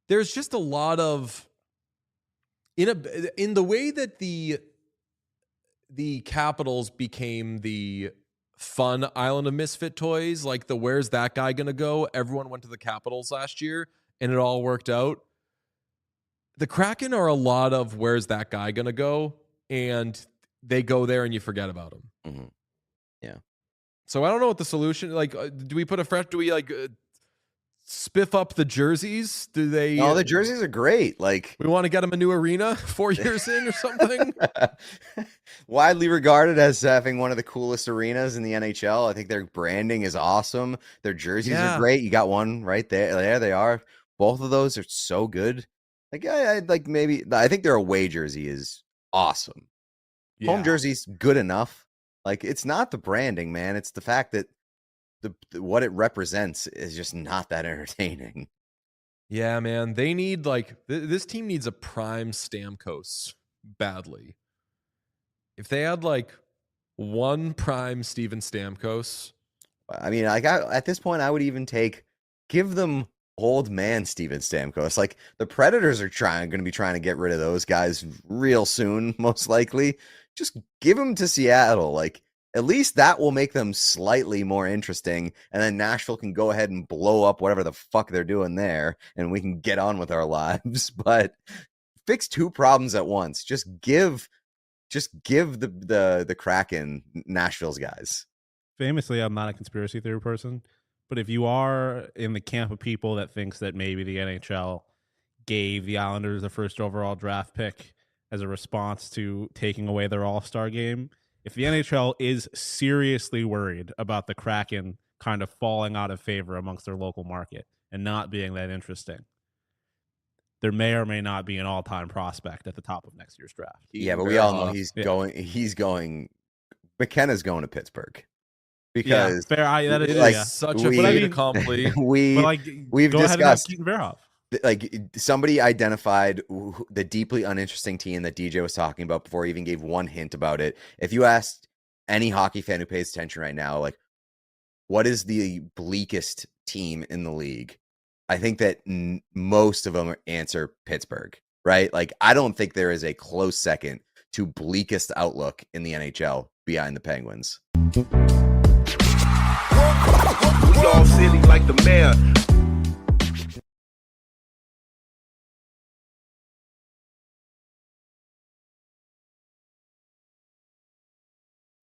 [SPEAKER 1] There's just a lot of in the way that the Capitals became the fun Island of Misfit toys, like the where's that guy gonna go? Everyone went to the Capitals last year, and it all worked out. The Kraken are a lot of where's that guy gonna go, and they go there and you forget about him.
[SPEAKER 2] Mm-hmm. Yeah.
[SPEAKER 1] So I don't know what the solution. Like, do we put a fresh? Do we like spiff up the jerseys? Do they?
[SPEAKER 2] No, the jerseys are great. Like,
[SPEAKER 1] we want to get them a new arena 4 years in or something.
[SPEAKER 2] Widely regarded as having one of the coolest arenas in the NHL. I think their branding is awesome. Their jerseys are great. You got one right there. There they are. Both of those are so good. Like, I think their away jersey is awesome. Yeah. Home jersey's good enough. Like, it's not the branding, man. It's the fact that what it represents is just not that entertaining.
[SPEAKER 1] Yeah, man. They need like this team needs a prime Stamkos badly. If they had like one prime Steven Stamkos,
[SPEAKER 2] I mean, like at this point, I would even give them old man Steven Stamkos. Like the Predators are going to be trying to get rid of those guys real soon, most likely. Just give them to Seattle. Like, at least that will make them slightly more interesting, and then Nashville can go ahead and blow up whatever the fuck they're doing there, and we can get on with our lives. But fix two problems at once. Just give the Kraken Nashville's guys.
[SPEAKER 7] Famously, I'm not a conspiracy theory person, but if you are in the camp of people that thinks that maybe the NHL gave the Islanders the first overall draft pick as a response to taking away their All-Star game, If the NHL is seriously worried about the Kraken kind of falling out of favor amongst their local market and not being that interesting, there may or may not be an all-time prospect at the top of next year's draft.
[SPEAKER 2] Yeah, but we all know he's going. McKenna's going to Pittsburgh because
[SPEAKER 7] fair. That is
[SPEAKER 1] like
[SPEAKER 7] yeah.
[SPEAKER 1] such a fait accompli.
[SPEAKER 2] We've
[SPEAKER 7] go ahead and have
[SPEAKER 2] discussed
[SPEAKER 7] Keaton Verhoff.
[SPEAKER 2] like somebody identified the deeply uninteresting team that DJ was talking about before he even gave one hint about it. If you asked any hockey fan who pays attention right now, like, what is the bleakest team in the league? I think that most of them answer Pittsburgh, right? Like, I don't think there is a close second to bleakest outlook in the NHL behind the Penguins.
[SPEAKER 5] We all silly like the mayor.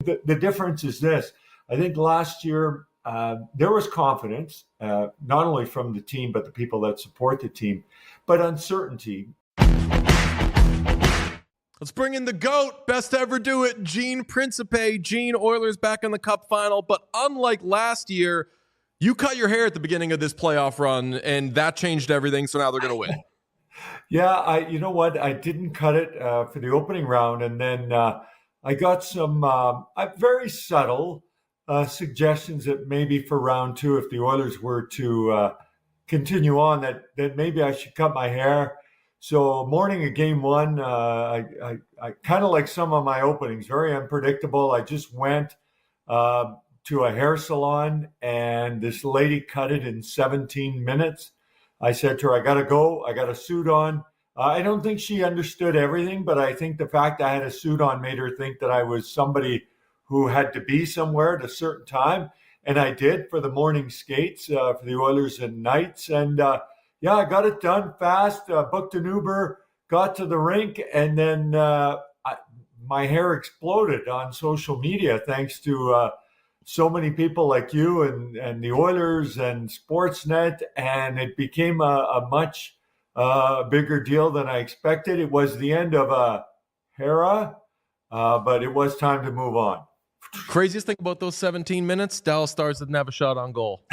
[SPEAKER 8] The difference is this. I think last year there was confidence, not only from the team, but the people that support the team, but uncertainty.
[SPEAKER 1] Let's bring in the GOAT. Best to ever do it, Gene Principe. Gene, Oilers back in the Cup final. But unlike last year, you cut your hair at the beginning of this playoff run, and that changed everything, so now they're going to win.
[SPEAKER 8] Yeah, you know what? I didn't cut it for the opening round, and then I got some very subtle suggestions that maybe for round two, if the Oilers were to continue on, that maybe I should cut my hair. So morning of game one, I kind of like some of my openings, very unpredictable. I just went to a hair salon, and this lady cut it in 17 minutes. I said to her, I got to go. I got a suit on. I don't think she understood everything, but I think the fact I had a suit on made her think that I was somebody who had to be somewhere at a certain time. And I did for the morning skates for the Oilers and Knights. And yeah, I got it done fast, booked an Uber, got to the rink, and then my hair exploded on social media thanks to so many people like you and the Oilers and Sportsnet, and it became a much bigger deal than I expected. It was the end of a era, but it was time to move on.
[SPEAKER 1] Craziest thing about those 17 minutes, Dallas Stars didn't have a shot on goal.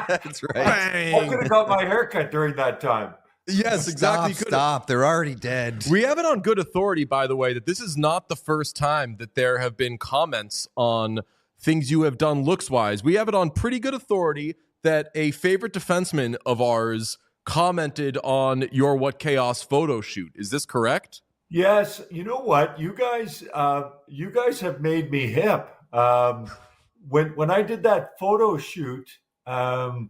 [SPEAKER 2] That's right.
[SPEAKER 8] I could have got my haircut during that time.
[SPEAKER 1] Yes, exactly.
[SPEAKER 2] Stop. They're already dead.
[SPEAKER 1] We have it on good authority, by the way, that this is not the first time that there have been comments on things you have done looks-wise. We have it on pretty good authority that a favorite defenseman of ours commented on your What Chaos photo shoot. Is this correct?
[SPEAKER 8] Yes. You know what? You guys have made me hip. When I did that photo shoot, I'm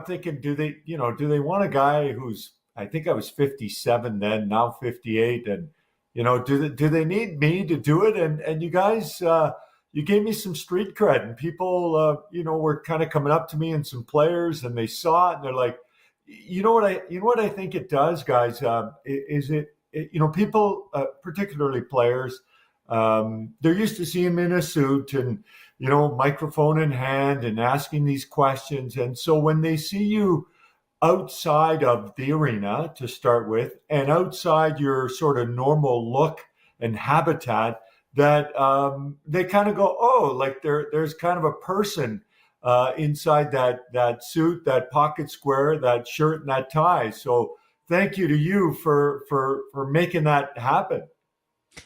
[SPEAKER 8] thinking, do they want a guy who's, I think I was 57 then, now 58, and do they need me to do it? And you guys, you gave me some street cred, and people, were kind of coming up to me, and some players, and they saw it, and they're like, you know what I think it does, guys, people, particularly players, they're used to seeing him in a suit and, microphone in hand and asking these questions. And so when they see you outside of the arena to start with, and outside your sort of normal look and habitat, that they kind of go, oh, like there's kind of a person inside that suit, that pocket square, that shirt, and that tie. So thank you to you for making that happen.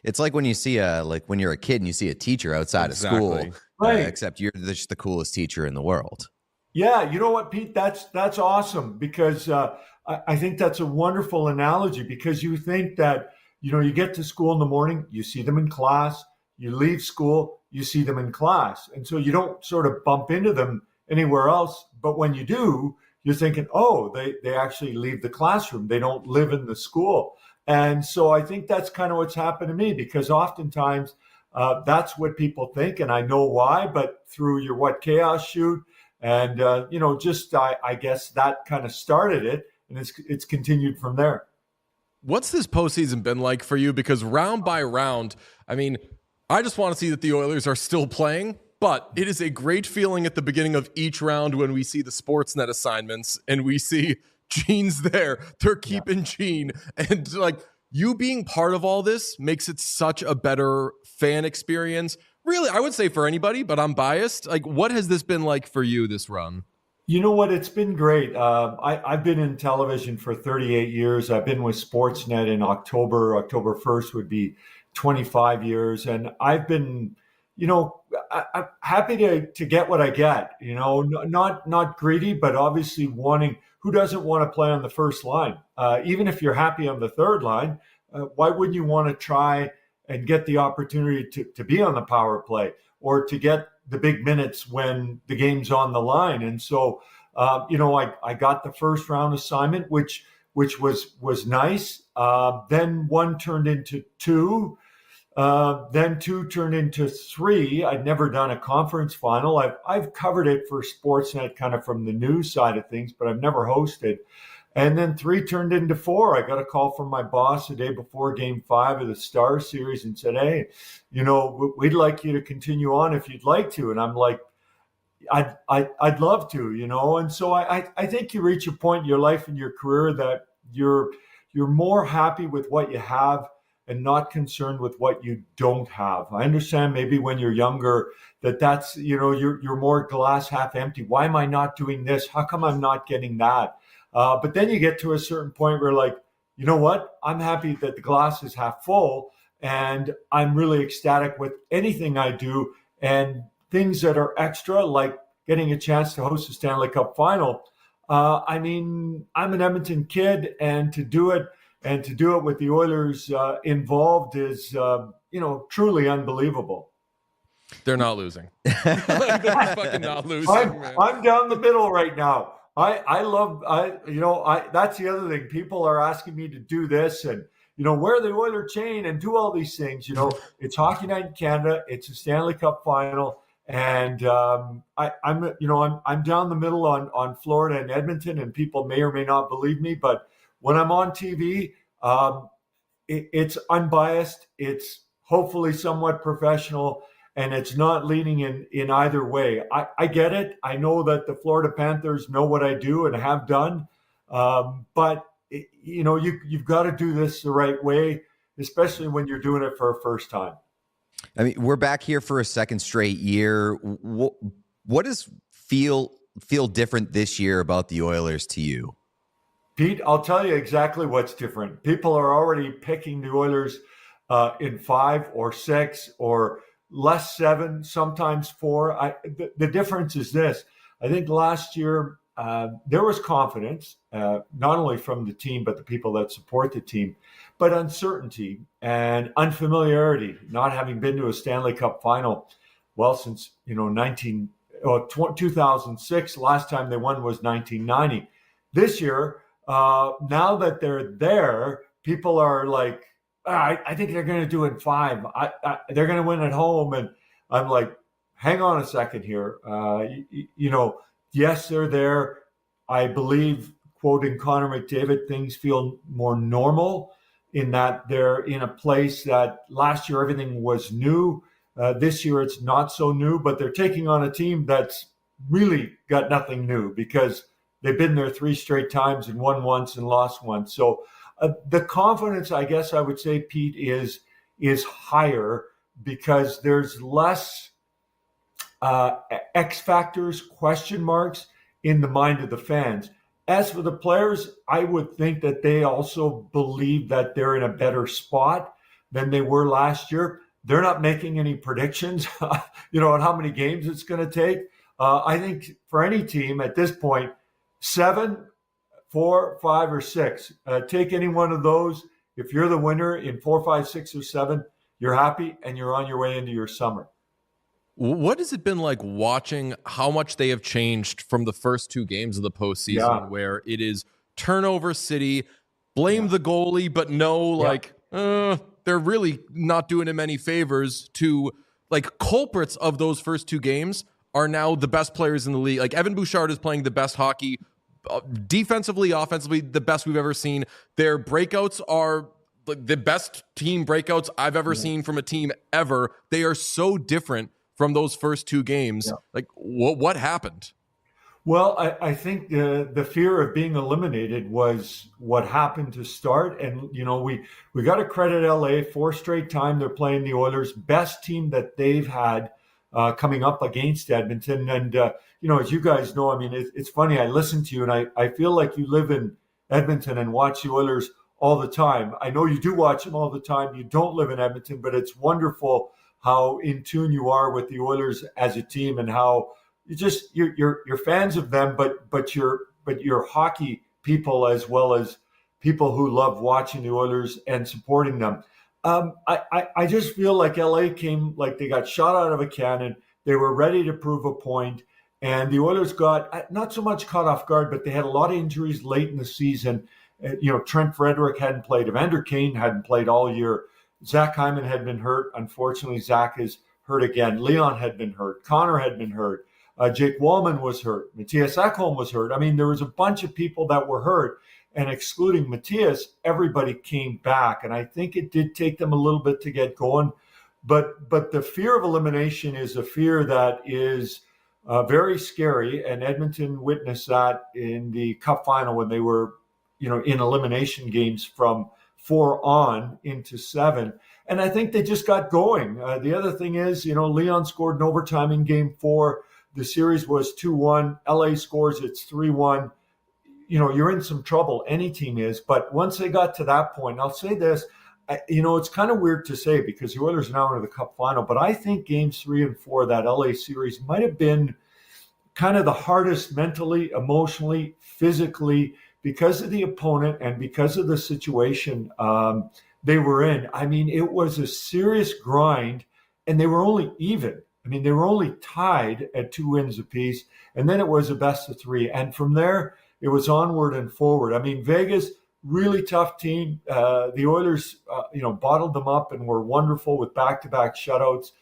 [SPEAKER 2] It's like when you see when you're a kid and you see a teacher outside of school,
[SPEAKER 8] right?
[SPEAKER 2] Except you're just the coolest teacher in the world.
[SPEAKER 8] Yeah, you know what, Pete? That's awesome, because I think that's a wonderful analogy, because you think that, you get to school in the morning, you see them in class, you leave school, you see them in class. And so you don't sort of bump into them anywhere else. But when you do, you're thinking, oh, they actually leave the classroom. They don't live in the school. And so I think that's kind of what's happened to me, because oftentimes that's what people think, and I know why. But through your What Chaos shoot, and I guess that kind of started it, and it's continued from there.
[SPEAKER 1] What's this postseason been like for you? Because round by round, I mean, I just want to see that the Oilers are still playing, but it is a great feeling at the beginning of each round when we see the Sportsnet assignments and we see Gene's there. They're keeping Gene, and like you being part of all this makes it such a better fan experience. Really, I would say for anybody, but I'm biased. Like, what has this been like for you, this run?
[SPEAKER 8] You know what? It's been great. I've been in television for 38 years. I've been with Sportsnet in October 1st would be 25 years. And I've been, I'm happy to get what I get, not greedy, but obviously wanting, who doesn't want to play on the first line? Even if you're happy on the third line, why wouldn't you want to try and get the opportunity to be on the power play or to get the big minutes when the game's on the line? And so, I got the first round assignment, which was nice. Then one turned into two. Then two turned into three. I'd never done a conference final. I've covered it for Sportsnet kind of from the news side of things, but I've never hosted. And then three turned into four. I got a call from my boss the day before Game 5 of the Star Series and said, "Hey, we'd like you to continue on if you'd like to." And I'm like, I'd love to, And so I think you reach a point in your life and your career that you're more happy with what you have and not concerned with what you don't have. I understand maybe when you're younger that's you're more glass half empty. Why am I not doing this? How come I'm not getting that? But then you get to a certain point where, like, you know what? I'm happy that the glass is half full, and I'm really ecstatic with anything I do. And things that are extra, like getting a chance to host a Stanley Cup final. I'm an Edmonton kid, and to do it with the Oilers involved is, truly unbelievable.
[SPEAKER 1] They're not losing. They're fucking not losing.
[SPEAKER 8] I'm down the middle right now. That's the other thing. People are asking me to do this and, wear the Oiler chain and do all these things. It's Hockey Night in Canada. It's a Stanley Cup final. And I'm down the middle on Florida and Edmonton, and people may or may not believe me, but when I'm on TV, it's unbiased. It's hopefully somewhat professional, and it's not leaning in either way. I get it. I know that the Florida Panthers know what I do and have done, but you've got to do this the right way, especially when you're doing it for a first time.
[SPEAKER 2] I mean, we're back here for a second straight year. What does feel different this year about the Oilers to you?
[SPEAKER 8] Pete, I'll tell you exactly what's different. People are already picking the Oilers in 5 or 6 or less 7, sometimes 4. The difference is this. I think last year there was confidence, not only from the team, but the people that support the team, but uncertainty and unfamiliarity, not having been to a Stanley Cup final, since 2006. Last time they won was 1990. This year, now that they're there, people are like, I think they're going to do it in 5. They're going to win at home. And I'm like, hang on a second here. Yes, they're there. I believe, quoting Connor McDavid, things feel more normal in that they're in a place that last year everything was new. This year it's not so new, but they're taking on a team that's really got nothing new because they've been there 3 straight times and won once and lost once. So the confidence, I guess I would say, Pete, is higher because there's less X factors, question marks in the mind of the fans. As for the players, I would think that they also believe that they're in a better spot than they were last year. They're not making any predictions, on how many games it's going to take. I think for any team at this point, 7, 4, 5, or 6, take any one of those. If you're the winner in 4, 5, 6, or 7, you're happy and you're on your way into your summer.
[SPEAKER 1] What has it been like watching how much they have changed from the first 2 games of the postseason, where it is turnover city, blame the goalie, but they're really not doing him any favors, to like culprits of those first 2 games are now the best players in the league. Like Evan Bouchard is playing the best hockey, defensively, offensively, the best we've ever seen. Their breakouts are the best team breakouts I've ever seen from a team ever. They are so different from those first 2 games. Like what happened?
[SPEAKER 8] Well, I think the fear of being eliminated was what happened to start. And, we got to credit LA, 4 straight time they're playing the Oilers, best team that they've had coming up against Edmonton. And, as you guys know, I mean, it's funny. I listen to you and I feel like you live in Edmonton and watch the Oilers all the time. I know you do watch them all the time. You don't live in Edmonton, but it's wonderful how in tune you are with the Oilers as a team and how you're fans of them, but you're hockey people as well as people who love watching the Oilers and supporting them. I just feel like LA came like they got shot out of a cannon. They were ready to prove a point, and the Oilers got not so much caught off guard, but they had a lot of injuries late in the season. Trent Frederick hadn't played. Evander Kane hadn't played all year. Zach Hyman had been hurt. Unfortunately, Zach is hurt again. Leon had been hurt. Connor had been hurt. Jake Wallman was hurt. Matthias Ekholm was hurt. I mean, there was a bunch of people that were hurt, and excluding Matthias, everybody came back. And I think it did take them a little bit to get going. But the fear of elimination is a fear that is very scary. And Edmonton witnessed that in the Cup final when they were, in elimination games from 4 on into 7. And I think they just got going. The other thing is, Leon scored in overtime in game 4. The series was 2-1. LA scores, it's 3-1. You're in some trouble. Any team is. But once they got to that point, I'll say this, it's kind of weird to say because the Oilers are now into the Cup final, but I think games 3 and 4 of that LA series might have been kind of the hardest mentally, emotionally, physically, because of the opponent and because of the situation they were in. I mean, it was a serious grind, and they were only even. I mean, they were only tied at 2 wins apiece, and then it was a best of 3. And from there, it was onward and forward. I mean, Vegas, really tough team. The Oilers, bottled them up and were wonderful with back-to-back shutouts.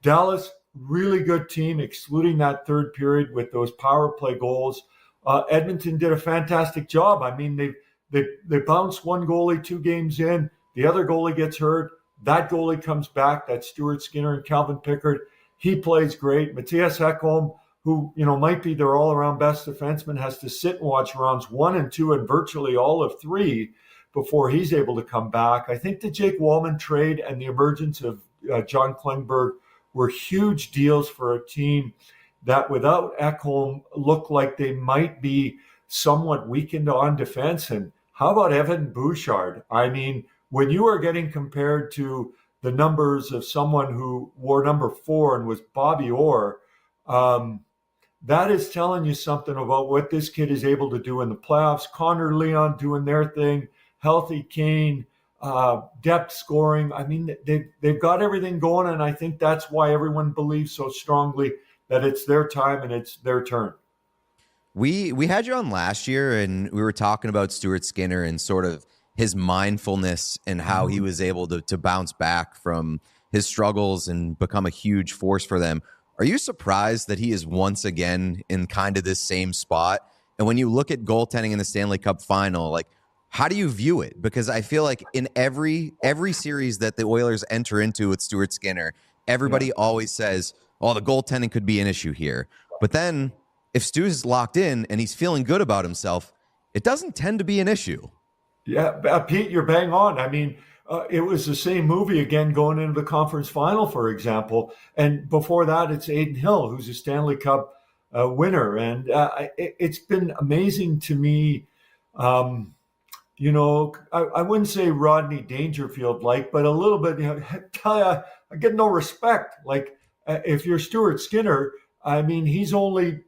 [SPEAKER 8] Dallas, really good team, excluding that third period with those power play goals. Edmonton did a fantastic job. I mean, they bounced one goalie 2 games in. The other goalie gets hurt. That goalie comes back. That's Stuart Skinner and Calvin Pickard. He plays great. Matthias Ekholm, who might be their all-around best defenseman, has to sit and watch rounds 1 and 2 and virtually all of 3 before he's able to come back. I think the Jake Wallman trade and the emergence of John Klingberg were huge deals for a team that without Ekholm looked like they might be somewhat weakened on defense. And how about Evan Bouchard? I mean, when you are getting compared to the numbers of someone who wore number 4 and was Bobby Orr, that is telling you something about what this kid is able to do in the playoffs. Connor, Leon doing their thing, healthy Kane, depth scoring. I mean, they've got everything going, and I think that's why everyone believes so strongly that it's their time and it's their turn.
[SPEAKER 2] We had you on last year, and we were talking about Stuart Skinner and sort of his mindfulness and how he was able to bounce back from his struggles and become a huge force for them. Are you surprised that he is once again in kind of this same spot? And when you look at goaltending in the Stanley Cup final, like, how do you view it? Because I feel like in every series that the Oilers enter into with Stuart Skinner, everybody always says, oh, the goaltending could be an issue here. But then if Stu is locked in and he's feeling good about himself, it doesn't tend to be an issue.
[SPEAKER 8] Yeah, Pete, you're bang on. I mean, it was the same movie again going into the conference final, for example. And before that, it's Aiden Hill, who's a Stanley Cup winner. And it's been amazing to me. I wouldn't say Rodney Dangerfield-like, but a little bit, I get no respect. Like, if you're Stuart Skinner, I mean, he's only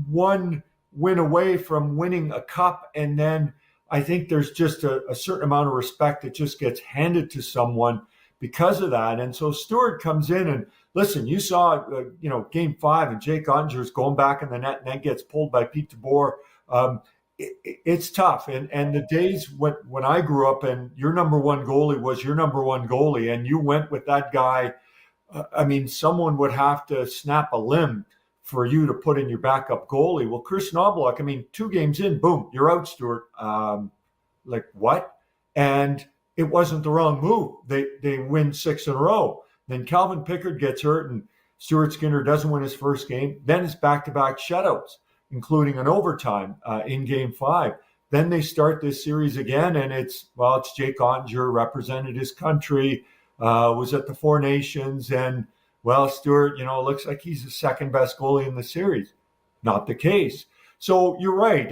[SPEAKER 8] 1 win away from winning a cup, and then I think there's just a certain amount of respect that just gets handed to someone because of that. And so Stewart comes in and listen, you saw, game 5 and Jake Ottinger's going back in the net and then gets pulled by Pete DeBoer. It's tough. And the days when I grew up and your number 1 goalie was your number 1 goalie and you went with that guy, someone would have to snap a limb for you to put in your backup goalie. Well, Chris Knoblauch, 2 games in, boom, you're out, Stuart. Like, what? And it wasn't the wrong move. They win 6 in a row. Then Calvin Pickard gets hurt and Stuart Skinner doesn't win his first game. Then it's back-to-back shutouts. including an overtime in Game 5. Then they start this series again, and it's Jake Ottinger, represented his country, was at the Four Nations, and Stuart, looks like he's the second best goalie in the series. Not the case. So you're right,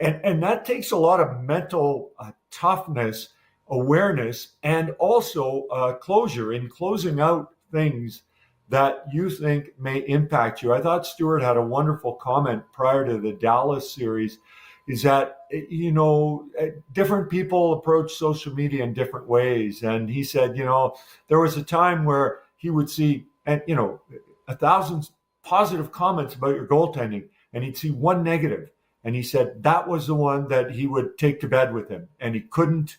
[SPEAKER 8] and that takes a lot of mental toughness, awareness, and also closure in closing out things that you think may impact you. I thought Stuart had a wonderful comment prior to the Dallas series, is that, different people approach social media in different ways. And he said, there was a time where he would see, 1,000 positive comments about your goaltending, and he'd see one negative. And he said that was the one that he would take to bed with him. And he couldn't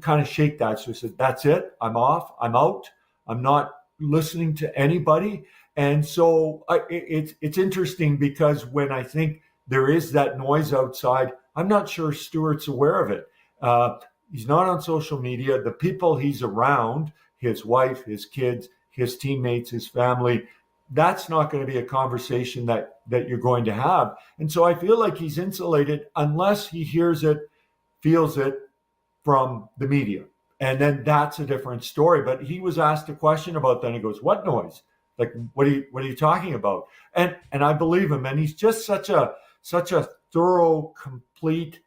[SPEAKER 8] kind of shake that. So he said, that's it. I'm off. I'm out. I'm not listening to anybody. And so it's interesting, because when I think there is that noise outside, I'm not sure Stuart's aware of it. He's not on social media. The people he's around, his wife, his kids, his teammates, his family, that's not going to be a conversation that you're going to have. And so I feel like he's insulated unless he hears it, feels it from the media. And then that's a different story. But he was asked a question about that, and he goes, what noise? Like, what are you talking about? And I believe him. And he's just such a thorough, complete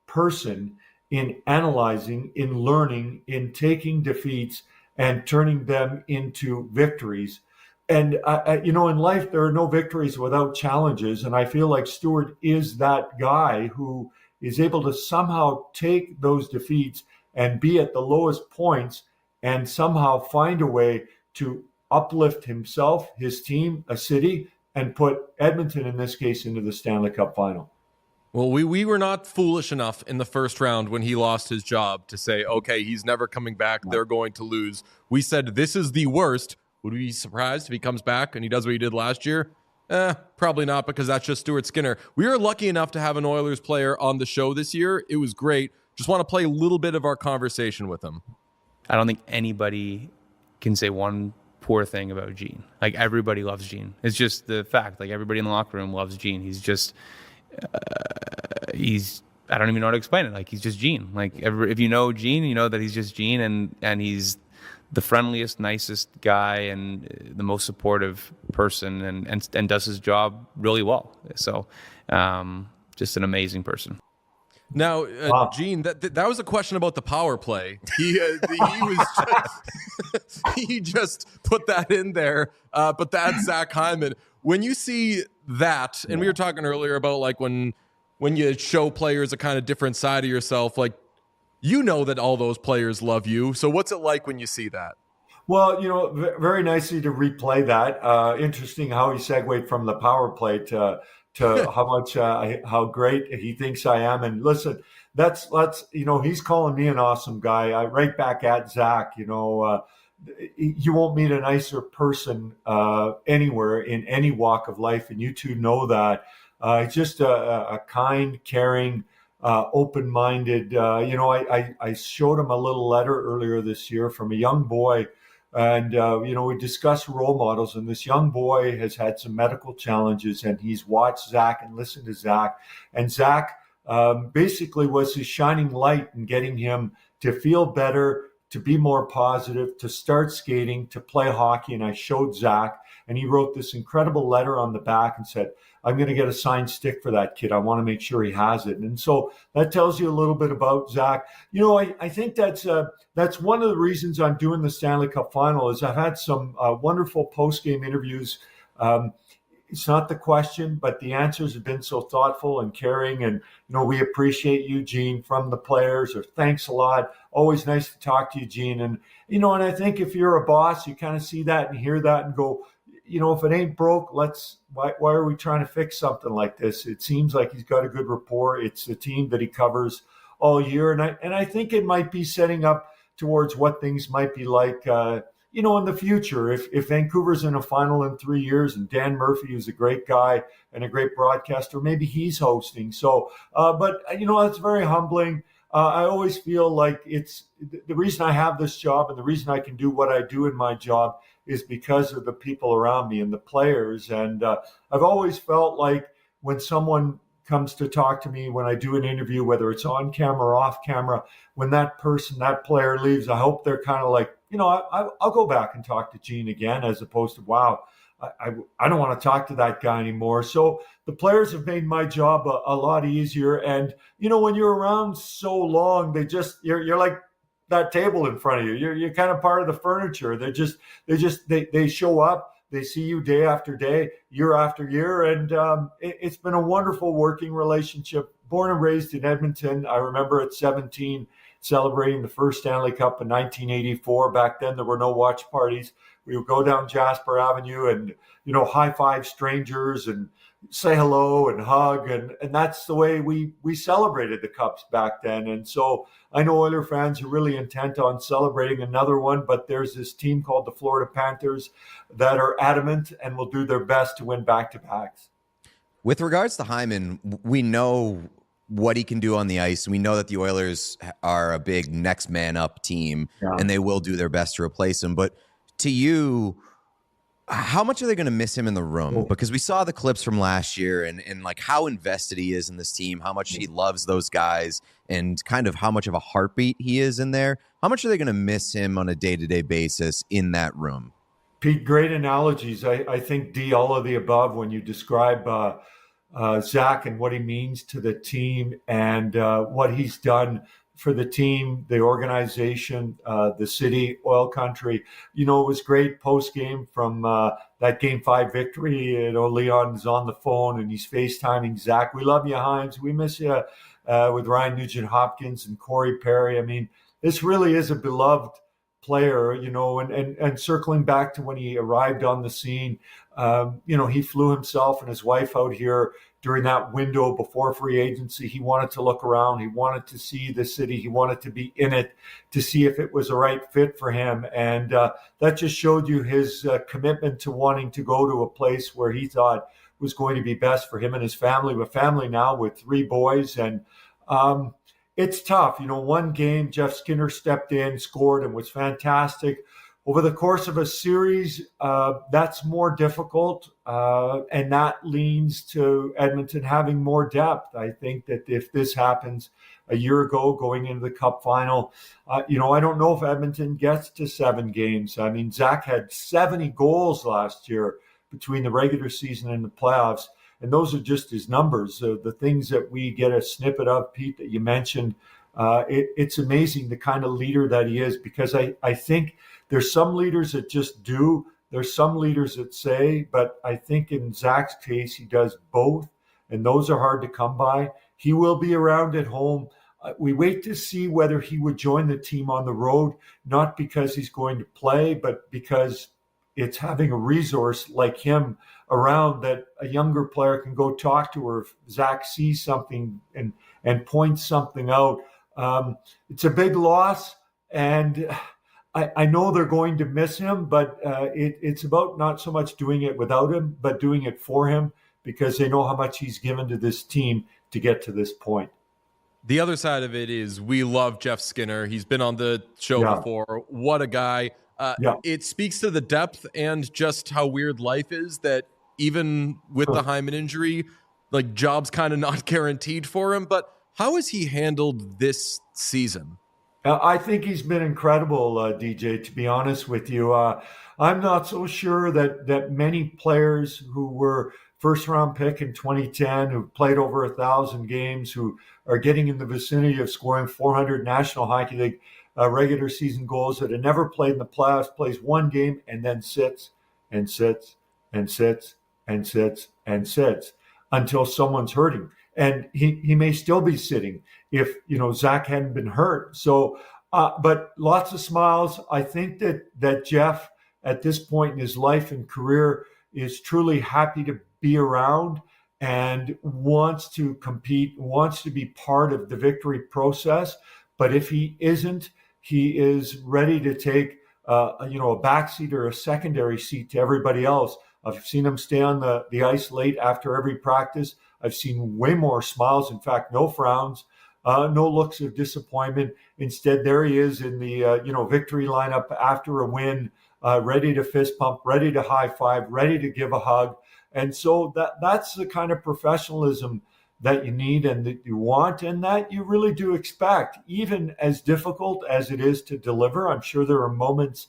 [SPEAKER 8] person in analyzing, in learning, in taking defeats and turning them into victories. And, in life, there are no victories without challenges. And I feel like Stuart is that guy who is able to somehow take those defeats and be at the lowest points and somehow find a way to uplift himself, his team, a city, and put Edmonton, in this case, into the Stanley Cup final.
[SPEAKER 1] Well, we were not foolish enough in the first round when he lost his job to say, okay, he's never coming back. They're going to lose. We said, this is the worst. Would we be surprised if he comes back and he does what he did last year? Probably not, because that's just Stuart Skinner. We were lucky enough to have an Oilers player on the show this year. It was great. Just want to play a little bit of our conversation with him.
[SPEAKER 9] I don't think anybody can say one poor thing about Gene. Like, everybody loves Gene. It's just the fact. Like, everybody in the locker room loves Gene. He's just, I don't even know how to explain it. Like, he's just Gene. Like, if you know Gene, you know that he's just Gene, and he's the friendliest, nicest guy and the most supportive person, and does his job really well. So, just an amazing person.
[SPEAKER 1] Now, Gene, that was a question about the power play. He just put that in there. But that's Zach Hyman. When you see that, and we were talking earlier about like when you show players a kind of different side of yourself, like, that all those players love you. So what's it like when you see that?
[SPEAKER 8] Well, very nicely to replay that. Interesting how he segued from the power play to how great he thinks I am. And listen, that's he's calling me an awesome guy. I right back at Zach. You won't meet a nicer person anywhere in any walk of life, and you two know that. He's just a kind, caring, open-minded. I showed him a little letter earlier this year from a young boy. And, we discussed role models, and this young boy has had some medical challenges, and he's watched Zach and listened to Zach. And Zach basically was his shining light in getting him to feel better, to be more positive, to start skating, to play hockey. And I showed Zach, and he wrote this incredible letter on the back and said, I'm going to get a signed stick for that kid. I want to make sure he has it. And so that tells you a little bit about Zach. I think that's one of the reasons I'm doing the Stanley Cup final is I've had some wonderful post-game interviews. It's not the question, but the answers have been so thoughtful and caring. And, we appreciate you, Gene, from the players, or thanks a lot. Always nice to talk to you, Gene. And, and I think if you're a boss, you kind of see that and hear that and go, if it ain't broke, why are we trying to fix something like this? It seems like he's got a good rapport. It's the team that he covers all year. And I think it might be setting up towards what things might be like, in the future. If Vancouver's in a final in 3 years and Dan Murphy, who's a great guy and a great broadcaster, maybe he's hosting. So, but it's very humbling. I always feel like it's the reason I have this job, and the reason I can do what I do in my job is because of the people around me and the players. And I've always felt like when someone comes to talk to me, when I do an interview, whether it's on camera or off camera, when that player leaves, I hope they're kind of like, I'll go back and talk to Gene again, as opposed to, wow, I don't want to talk to that guy anymore. So the players have made my job a lot easier. And, when you're around so long, you're like that table in front of you. You're kind of part of the furniture. They show up. They see you day after day, year after year, and it's been a wonderful working relationship. Born and raised in Edmonton, I remember at 17 celebrating the first Stanley Cup in 1984. Back then, there were no watch parties. We would go down Jasper Avenue and high five strangers and say hello and hug, and that's the way we celebrated the Cups back then. And so I know Oiler fans are really intent on celebrating another one, but there's this team called the Florida Panthers that are adamant and will do their best to win back-to-backs.
[SPEAKER 2] With regards to Hyman, we know what he can do on the ice. We know that the Oilers are a big next man up team, and they will do their best to replace him. But to you, how much are they going to miss him in the room? Because we saw the clips from last year and like how invested he is in this team, how much he loves those guys, and kind of how much of a heartbeat he is in there. How much are they going to miss him on a day-to-day basis in that room?
[SPEAKER 8] Pete, great analogies. I think, D, all of the above when you describe Zach and what he means to the team and what he's done for the team, the organization, the city, oil country. It was great post-game from that Game 5 victory. Leon's on the phone and he's FaceTiming Zach. We love you, Hines. We miss you, with Ryan Nugent-Hopkins and Corey Perry. I mean, this really is a beloved player, and circling back to when he arrived on the scene, he flew himself and his wife out here during that window before free agency. He wanted to look around. He wanted to see the city. He wanted to be in it to see if it was a right fit for him. And that just showed you his commitment to wanting to go to a place where he thought was going to be best for him and his family. A family now with 3 boys. And it's tough. One game, Jeff Skinner stepped in, scored, and was fantastic. Over the course of a series, that's more difficult, and that leans to Edmonton having more depth. I think that if this happens a year ago going into the Cup final, I don't know if Edmonton gets to 7 games. I mean, Zach had 70 goals last year between the regular season and the playoffs, and those are just his numbers. The things that we get a snippet of, Pete, that you mentioned, it's amazing the kind of leader that he is, because I think there's some leaders that just do. There's some leaders that say, but I think in Zach's case, he does both, and those are hard to come by. He will be around at home. We wait to see whether he would join the team on the road, not because he's going to play, but because it's having a resource like him around that a younger player can go talk to, or if Zach sees something and points something out. It's a big loss, and I know they're going to miss him, but it's about not so much doing it without him, but doing it for him, because they know how much he's given to this team to get to this point.
[SPEAKER 1] The other side of it is we love Jeff Skinner. He's been on the show before. What a guy. It speaks to the depth and just how weird life is that even with the Hyman injury, like, job's kind of not guaranteed for him. But how has he handled this season?
[SPEAKER 8] I think he's been incredible, DJ, to be honest with you. I'm not so sure that many players who were first-round pick in 2010, who played over 1,000 games, who are getting in the vicinity of scoring 400 National Hockey League regular season goals, that had never played in the playoffs, plays one game and then sits and sits and sits and sits and sits until someone's hurting. And he may still be sitting if, Zach hadn't been hurt. So, but lots of smiles. I think that Jeff, at this point in his life and career, is truly happy to be around and wants to compete, wants to be part of the victory process. But if he isn't, he is ready to take, a backseat or a secondary seat to everybody else. I've seen him stay on the ice late after every practice. I've seen way more smiles. In fact, no frowns, no looks of disappointment. Instead, there he is in the victory lineup after a win, ready to fist pump, ready to high five, ready to give a hug. And so that's the kind of professionalism that you need and that you want, and that you really do expect, even as difficult as it is to deliver. I'm sure there are moments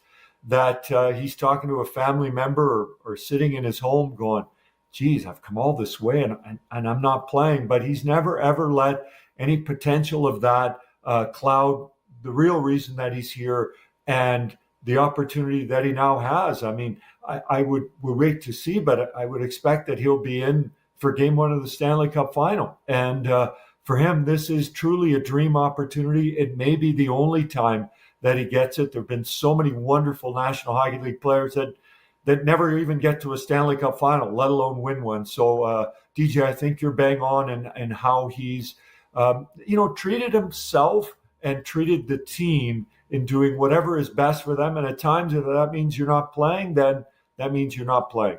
[SPEAKER 8] that he's talking to a family member or sitting in his home going, geez, I've come all this way and I'm not playing. But he's never, ever let any potential of that cloud the real reason that he's here and the opportunity that he now has. I mean, I would wait to see, but I would expect that he'll be in for game one of the Stanley Cup final. And for him, this is truly a dream opportunity. It may be the only time that he gets it. There have been so many wonderful National Hockey League players that never even get to a Stanley Cup final, let alone win one. So, DJ, I think you're bang on in how he's, treated himself and treated the team in doing whatever is best for them. And at times, if that means you're not playing, then that means you're not playing.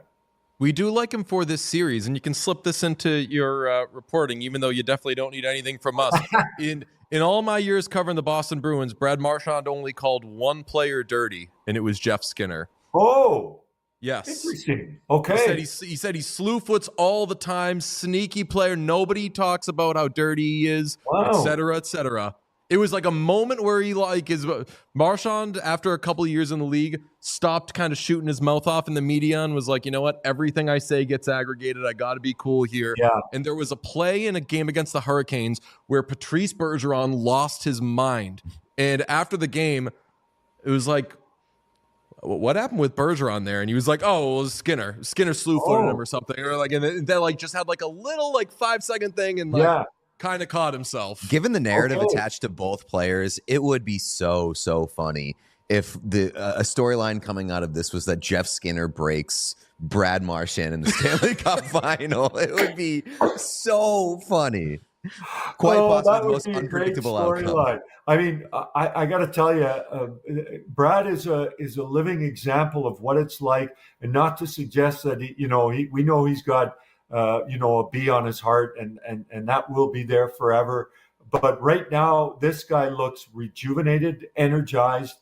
[SPEAKER 1] We do like him for this series, and you can slip this into your reporting, even though you definitely don't need anything from us. In all my years covering the Boston Bruins, Brad Marchand only called one player dirty, and it was Jeff Skinner.
[SPEAKER 8] Oh,
[SPEAKER 1] yes.
[SPEAKER 8] Interesting. Okay.
[SPEAKER 1] He said he slew foots all the time, sneaky player. Nobody talks about how dirty he is, et cetera, et cetera. It was like a moment where he Marchand, after a couple of years in the league, stopped kind of shooting his mouth off in the media and was like, you know what? Everything I say gets aggregated. I got to be cool here.
[SPEAKER 8] Yeah.
[SPEAKER 1] And there was a play in a game against the Hurricanes where Patrice Bergeron lost his mind. And after the game, it was like, what happened with Bergeron there? And he was like, oh, it was Skinner. Skinner slew-footed him or something. Or like, and they like just had like a little like 5-second thing and like kind of caught himself.
[SPEAKER 2] Given the narrative attached to both players, it would be so funny if a storyline coming out of this was that Jeff Skinner breaks Brad Marchand in the Stanley Cup final. It would be so funny. Quite possibly the most unpredictable outcome.
[SPEAKER 8] I mean, I got to tell you, Brad is a living example of what it's like, and not to suggest that we know he's got a B on his heart, and that will be there forever. But right now, this guy looks rejuvenated, energized.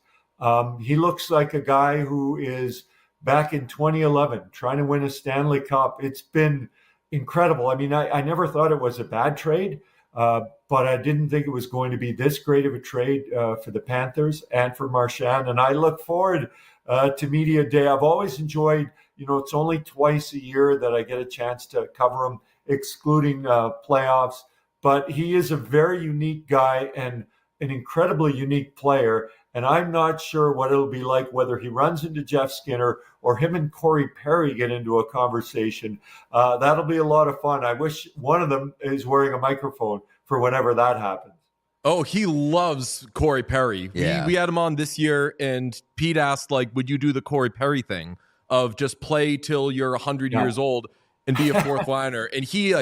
[SPEAKER 8] He looks like a guy who is back in 2011 trying to win a Stanley Cup. It's been incredible. I mean, I never thought it was a bad trade, but I didn't think it was going to be this great of a trade for the Panthers and for Marchand. And I look forward to Media Day. I've always enjoyed, it's only twice a year that I get a chance to cover him, excluding playoffs. But he is a very unique guy and an incredibly unique player. And I'm not sure what it'll be like, whether he runs into Jeff Skinner or him and Corey Perry get into a conversation. That'll be a lot of fun. I wish one of them is wearing a microphone for whenever that happens.
[SPEAKER 1] Oh, he loves Corey Perry.
[SPEAKER 2] Yeah.
[SPEAKER 1] We had him on this year, and Pete asked, would you do the Corey Perry thing of just play till you're 100 years old and be a fourth liner? And he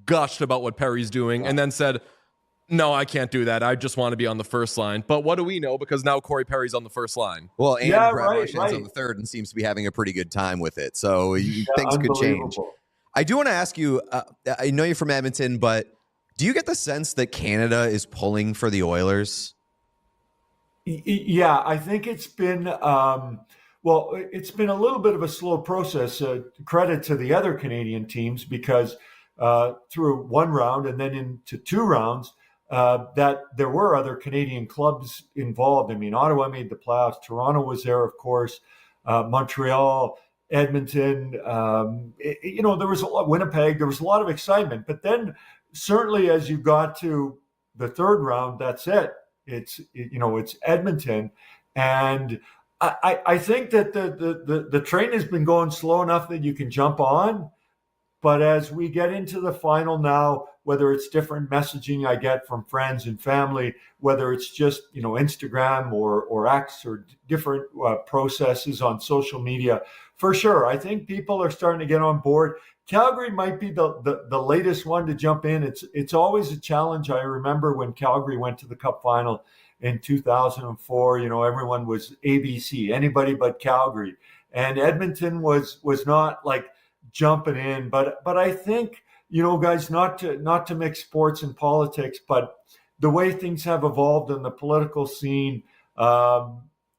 [SPEAKER 1] gushed about what Perry's doing and then said, no, I can't do that. I just want to be on the first line. But what do we know? Because now Corey Perry's on the first line.
[SPEAKER 2] Well, and Brad Marchand's on the third and seems to be having a pretty good time with it. So things could change. I do want to ask you, I know you're from Edmonton, but do you get the sense that Canada is pulling for the Oilers?
[SPEAKER 8] Yeah, I think it's been, it's been a little bit of a slow process. Credit to the other Canadian teams, because through one round and then into two rounds, that there were other Canadian clubs involved. I mean, Ottawa made the playoffs. Toronto was there, of course. Montreal, Edmonton. There was a lot. Winnipeg. There was a lot of excitement. But then, certainly, as you got to the third round, that's it. It's Edmonton, and I think that the train has been going slow enough that you can jump on. But as we get into the final now, whether it's different messaging I get from friends and family, whether it's just, Instagram or X or different processes on social media, for sure, I think people are starting to get on board. Calgary might be the latest one to jump in. It's always a challenge. I remember when Calgary went to the Cup final in 2004, everyone was ABC, anybody but Calgary. And Edmonton was not jumping in, but I think, guys, not to mix sports and politics, but the way things have evolved in the political scene,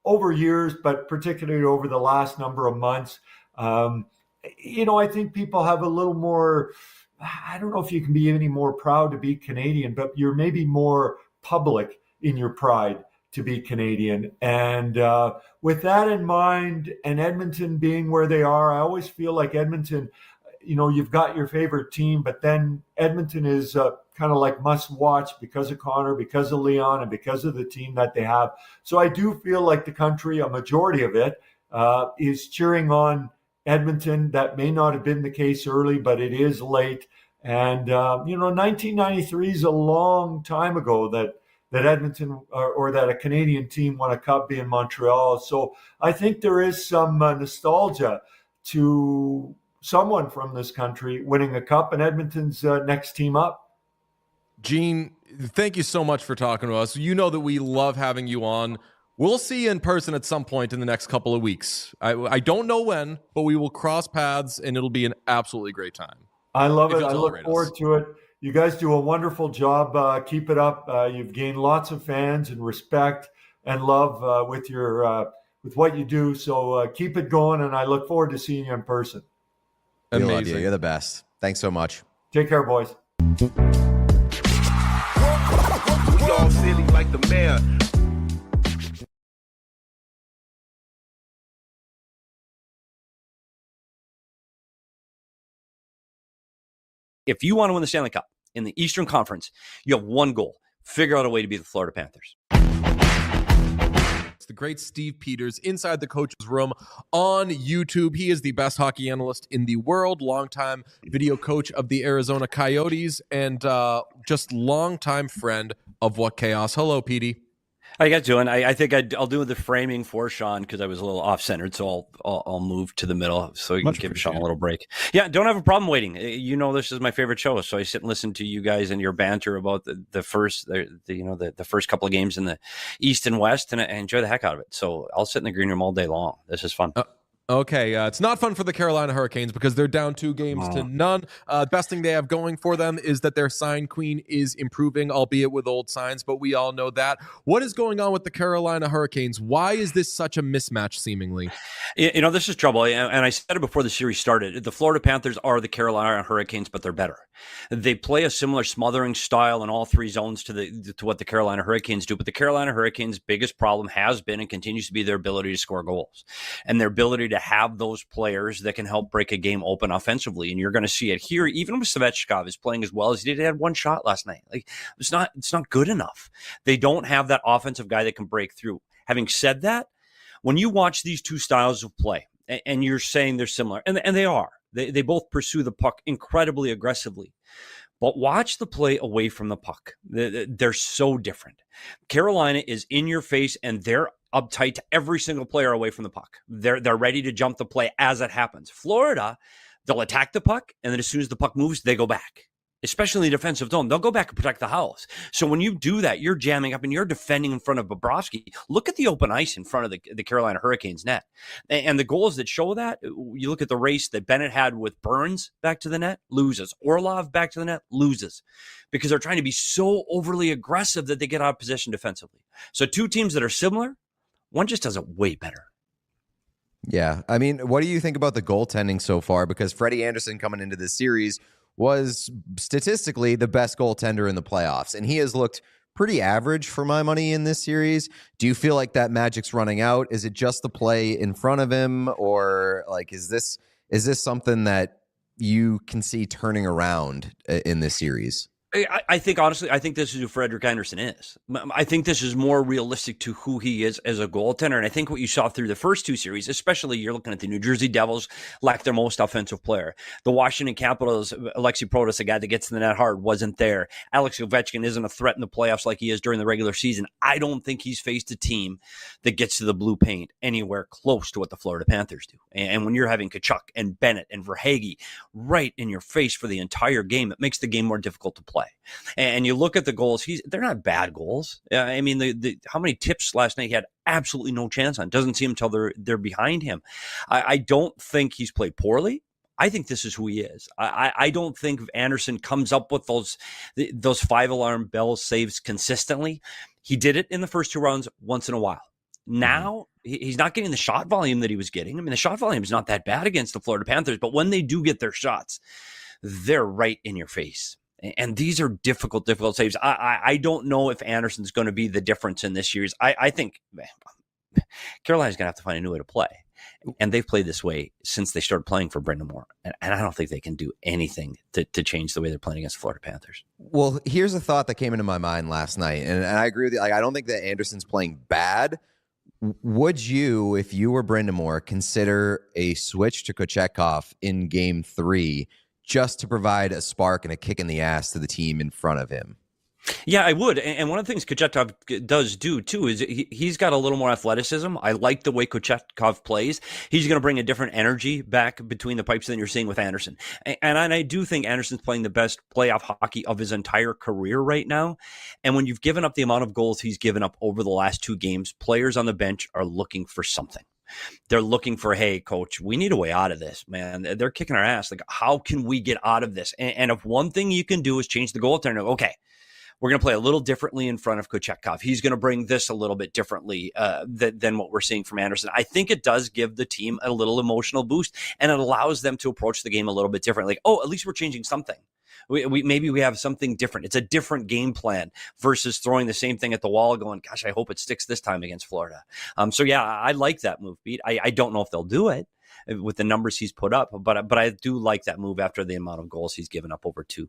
[SPEAKER 8] over years, but particularly over the last number of months. I think people have a little more, I don't know if you can be any more proud to be Canadian, but you're maybe more public in your pride to be Canadian. And with that in mind, and Edmonton being where they are, I always feel like Edmonton, you've got your favorite team, but then Edmonton is kind of like must watch because of Connor, because of Leon, and because of the team that they have. So I do feel like the country, a majority of it, is cheering on Edmonton. That may not have been the case early, but it is late. And 1993 is a long time ago that Edmonton or that a Canadian team won a cup in Montreal. So I think there is some nostalgia to someone from this country winning a cup, and Edmonton's next team up.
[SPEAKER 1] Gene, thank you so much for talking to us. You know that we love having you on. We'll see you in person at some point in the next couple of weeks. I don't know when, but we will cross paths, and it'll be an absolutely great time.
[SPEAKER 8] I love it. I look forward to it. You guys do a wonderful job. Keep it up. You've gained lots of fans and respect and love with what you do. So keep it going, and I look forward to seeing you in person.
[SPEAKER 2] We love you. You're the best. Thanks so much.
[SPEAKER 8] Take care, boys.
[SPEAKER 5] We all silly like the mayor.
[SPEAKER 10] If you want to win the Stanley Cup in the Eastern Conference, you have one goal: figure out a way to beat the Florida Panthers.
[SPEAKER 1] It's the great Steve Peters inside the coach's room on YouTube. He is the best hockey analyst in the world, longtime video coach of the Arizona Coyotes, and just longtime friend of What Chaos. Hello, Petey.
[SPEAKER 10] How you guys doing? I think I'll do the framing for Sean because I was a little off-centered, so I'll move to the middle so you can give Sean a little break. Yeah, don't have a problem waiting. This is my favorite show, so I sit and listen to you guys and your banter about the first couple of games in the East and West, and I enjoy the heck out of it. So I'll sit in the green room all day long. This is fun.
[SPEAKER 1] Okay, it's not fun for the Carolina Hurricanes because they're down 2-0. Best thing they have going for them is that their sign queen is improving, albeit with old signs, but we all know that. What is going on with the Carolina Hurricanes? Why is this such a mismatch, seemingly?
[SPEAKER 10] This is trouble, and I said it before the series started. The Florida Panthers are the Carolina Hurricanes, but they're better. They play a similar smothering style in all three zones to what the Carolina Hurricanes do, but the Carolina Hurricanes' biggest problem has been and continues to be their ability to score goals and their ability to have those players that can help break a game open offensively. And you're going to see it here, even with Svechnikov is playing as well as he did. He had one shot last night. Like it's not good enough. They don't have that offensive guy that can break through. Having said that, when you watch these two styles of play, and you're saying they're similar, and they are, they both pursue the puck incredibly aggressively. But watch the play away from the puck. They're so different. Carolina is in your face, and they're uptight to every single player away from the puck. They're ready to jump the play as it happens. Florida, they'll attack the puck, and then as soon as the puck moves, they go back. Especially in the defensive zone, they'll go back and protect the house. So when you do that, you're jamming up and you're defending in front of Bobrovsky. Look at the open ice in front of the Carolina Hurricanes net. And the goals that show that, you look at the race that Bennett had with Burns back to the net, loses. Orlov back to the net, loses. Because they're trying to be so overly aggressive that they get out of position defensively. So two teams that are similar, one just does it way better.
[SPEAKER 2] Yeah. I mean, what do you think about the goaltending so far? Because Freddie Anderson coming into this series was statistically the best goaltender in the playoffs, and he has looked pretty average for my money in this series. Do you feel like that magic's running out? Is it just the play in front of him, or like is this something that you can see turning around in this series?
[SPEAKER 10] I think, honestly, I think this is who Frederik Andersen is. I think this is more realistic to who he is as a goaltender. And I think what you saw through the first two series, especially you're looking at the New Jersey Devils, lack their most offensive player. The Washington Capitals, Alexei Protas, a guy that gets to the net hard, wasn't there. Alex Ovechkin isn't a threat in the playoffs like he is during the regular season. I don't think he's faced a team that gets to the blue paint anywhere close to what the Florida Panthers do. And when you're having Tkachuk and Bennett and Verhaeghe right in your face for the entire game, it makes the game more difficult to play. And you look at the goals; they're not bad goals. I mean, how many tips last night he had absolutely no chance on? Doesn't see him until they're behind him. I don't think he's played poorly. I think this is who he is. I don't think Anderson comes up with those 5-alarm bell saves consistently. He did it in the first two rounds once in a while. Now He's not getting the shot volume that he was getting. I mean, the shot volume is not that bad against the Florida Panthers, but when they do get their shots, they're right in your face. And these are difficult saves. I don't know if Anderson's going to be the difference in this series. I think Carolina's going to have to find a new way to play. And they've played this way since they started playing for Brendan Moore. And I don't think they can do anything to change the way they're playing against the Florida Panthers.
[SPEAKER 2] Well, here's a thought that came into my mind last night. And I agree with you. Like, I don't think that Anderson's playing bad. Would you, if you were Brendan Moore, consider a switch to Kochetkov in game 3 just to provide a spark and a kick in the ass to the team in front of him?
[SPEAKER 10] Yeah, I would. And one of the things Kochetkov does do, too, is he's got a little more athleticism. I like the way Kochetkov plays. He's going to bring a different energy back between the pipes than you're seeing with Anderson. And I do think Anderson's playing the best playoff hockey of his entire career right now. And when you've given up the amount of goals he's given up over the last 2 games, players on the bench are looking for something. They're looking for, hey, coach, we need a way out of this, man. They're kicking our ass. Like, how can we get out of this? And if one thing you can do is change the goaltender, okay, we're going to play a little differently in front of Kochetkov. He's going to bring this a little bit differently than what we're seeing from Anderson. I think it does give the team a little emotional boost, and it allows them to approach the game a little bit differently. Like, oh, at least we're changing something. Maybe we have something different. It's a different game plan versus throwing the same thing at the wall going, gosh, I hope it sticks this time against Florida. So, yeah, I like that move, Pete. I don't know if they'll do it with the numbers he's put up, but I do like that move after the amount of goals he's given up over 2.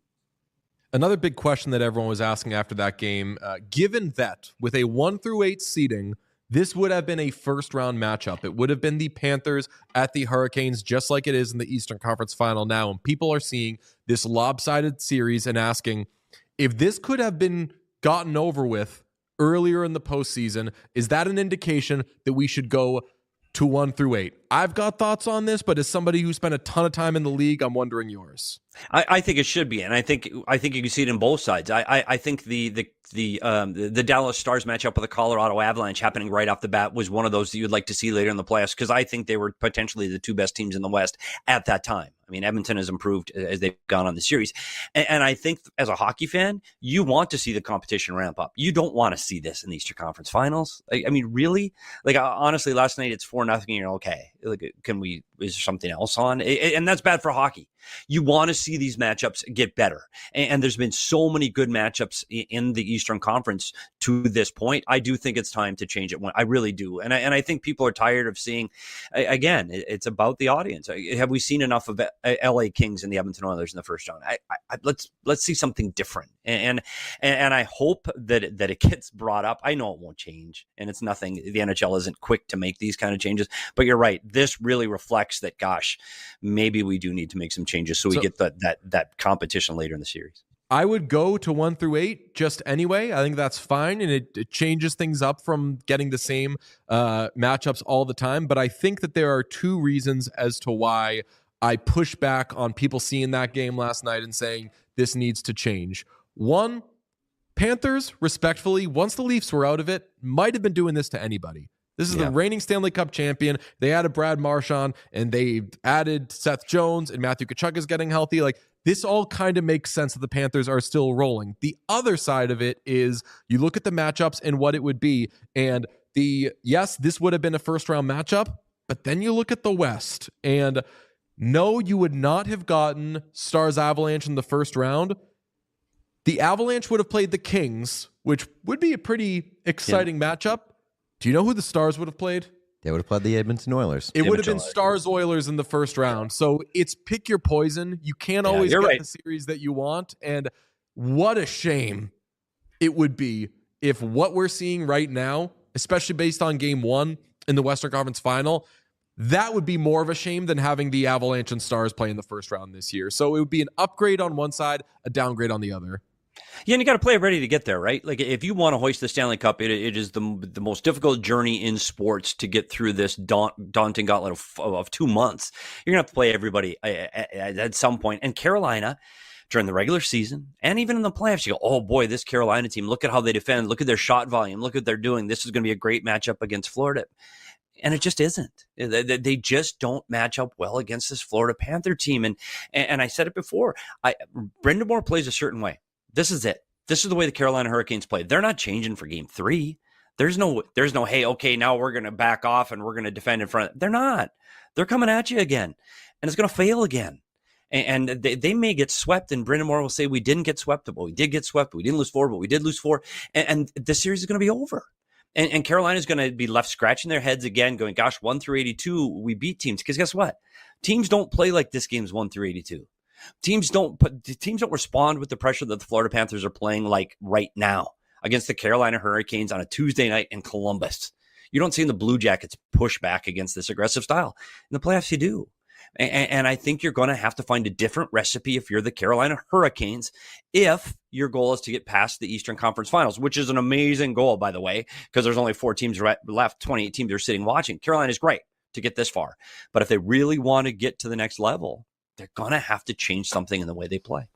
[SPEAKER 1] Another big question that everyone was asking after that game, given that with a 1-8 seeding, this would have been a first-round matchup. It would have been the Panthers at the Hurricanes, just like it is in the Eastern Conference Final now. And people are seeing this lopsided series and asking, if this could have been gotten over with earlier in the postseason, is that an indication that we should go to 1-8? I've got thoughts on this, but as somebody who spent a ton of time in the league, I'm wondering yours.
[SPEAKER 10] I think it should be, and I think you can see it in both sides. I think the Dallas Stars matchup with the Colorado Avalanche happening right off the bat was one of those that you'd like to see later in the playoffs, because I think they were potentially the 2 best teams in the West at that time. I mean, Edmonton has improved as they've gone on the series. And I think as a hockey fan, you want to see the competition ramp up. You don't want to see this in the Eastern Conference Finals. I mean, really? Like, honestly, last night it's 4-0 and you're okay. Like, is there something else on? And that's bad for hockey. You want to see these matchups get better. And there's been so many good matchups in the Eastern Conference to this point. I do think it's time to change it. I really do. And I think people are tired of seeing, again, it's about the audience. Have we seen enough of LA Kings and the Edmonton Oilers in the first round? Let's see something different. And I hope that it gets brought up. I know it won't change, and it's nothing. The NHL isn't quick to make these kind of changes, but you're right. This really reflects that, gosh, maybe we do need to make some changes so we get that competition later in the series.
[SPEAKER 1] I would go to 1-8 just anyway. I think that's fine, and it changes things up from getting the same matchups all the time. But I think that there are 2 reasons as to why I push back on people seeing that game last night and saying this needs to change. One, Panthers, respectfully, once the Leafs were out of it, might have been doing this to anybody. This is the reigning Stanley Cup champion. They added Brad Marchand, and they added Seth Jones, and Matthew Tkachuk is getting healthy. Like, this all kind of makes sense that the Panthers are still rolling. The other side of it is you look at the matchups and what it would be, and yes, this would have been a first-round matchup, but then you look at the West, and no, you would not have gotten Stars Avalanche in the first round. The Avalanche would have played the Kings, which would be a pretty exciting matchup. Do you know who the Stars would have played?
[SPEAKER 2] They would have played the Edmonton Oilers.
[SPEAKER 1] It would have been Stars Oilers in the first round. So it's pick your poison. You can't always get the series that you want. And what a shame it would be if what we're seeing right now, especially based on game 1 in the Western Conference Final, that would be more of a shame than having the Avalanche and Stars play in the first round this year. So it would be an upgrade on one side, a downgrade on the other.
[SPEAKER 10] Yeah, and you got to play ready to get there, right? Like, if you want to hoist the Stanley Cup, it is the most difficult journey in sports to get through this daunting gauntlet of 2 months. You're going to have to play everybody at some point. And Carolina, during the regular season and even in the playoffs, you go, oh boy, this Carolina team, look at how they defend. Look at their shot volume. Look what they're doing. This is going to be a great matchup against Florida. And it just isn't. They just don't match up well against this Florida Panther team. And I said it before, Brendan Moore plays a certain way. This is it. This is the way the Carolina Hurricanes play. They're not changing for game 3. There's no, hey, okay, now we're going to back off and we're going to defend in front. They're not. They're coming at you again, and it's going to fail again. And they may get swept, and Brendan Moore will say, we didn't get swept, but we did get swept. We didn't lose 4, but we did lose 4. And the series is going to be over. And Carolina's going to be left scratching their heads again, going, gosh, 1 through 82, we beat teams. Because guess what? Teams don't play like this game's 1 through 82. Teams don't respond with the pressure that the Florida Panthers are playing like right now against the Carolina Hurricanes on a Tuesday night in Columbus. You don't see the Blue Jackets push back against this aggressive style. In the playoffs, you do. And I think you're going to have to find a different recipe if you're the Carolina Hurricanes, if your goal is to get past the Eastern Conference Finals, which is an amazing goal, by the way, because there's only 4 teams left, 28 teams are sitting watching. Carolina's great to get this far. But if they really want to get to the next level, they're going to have to change something in the way they play.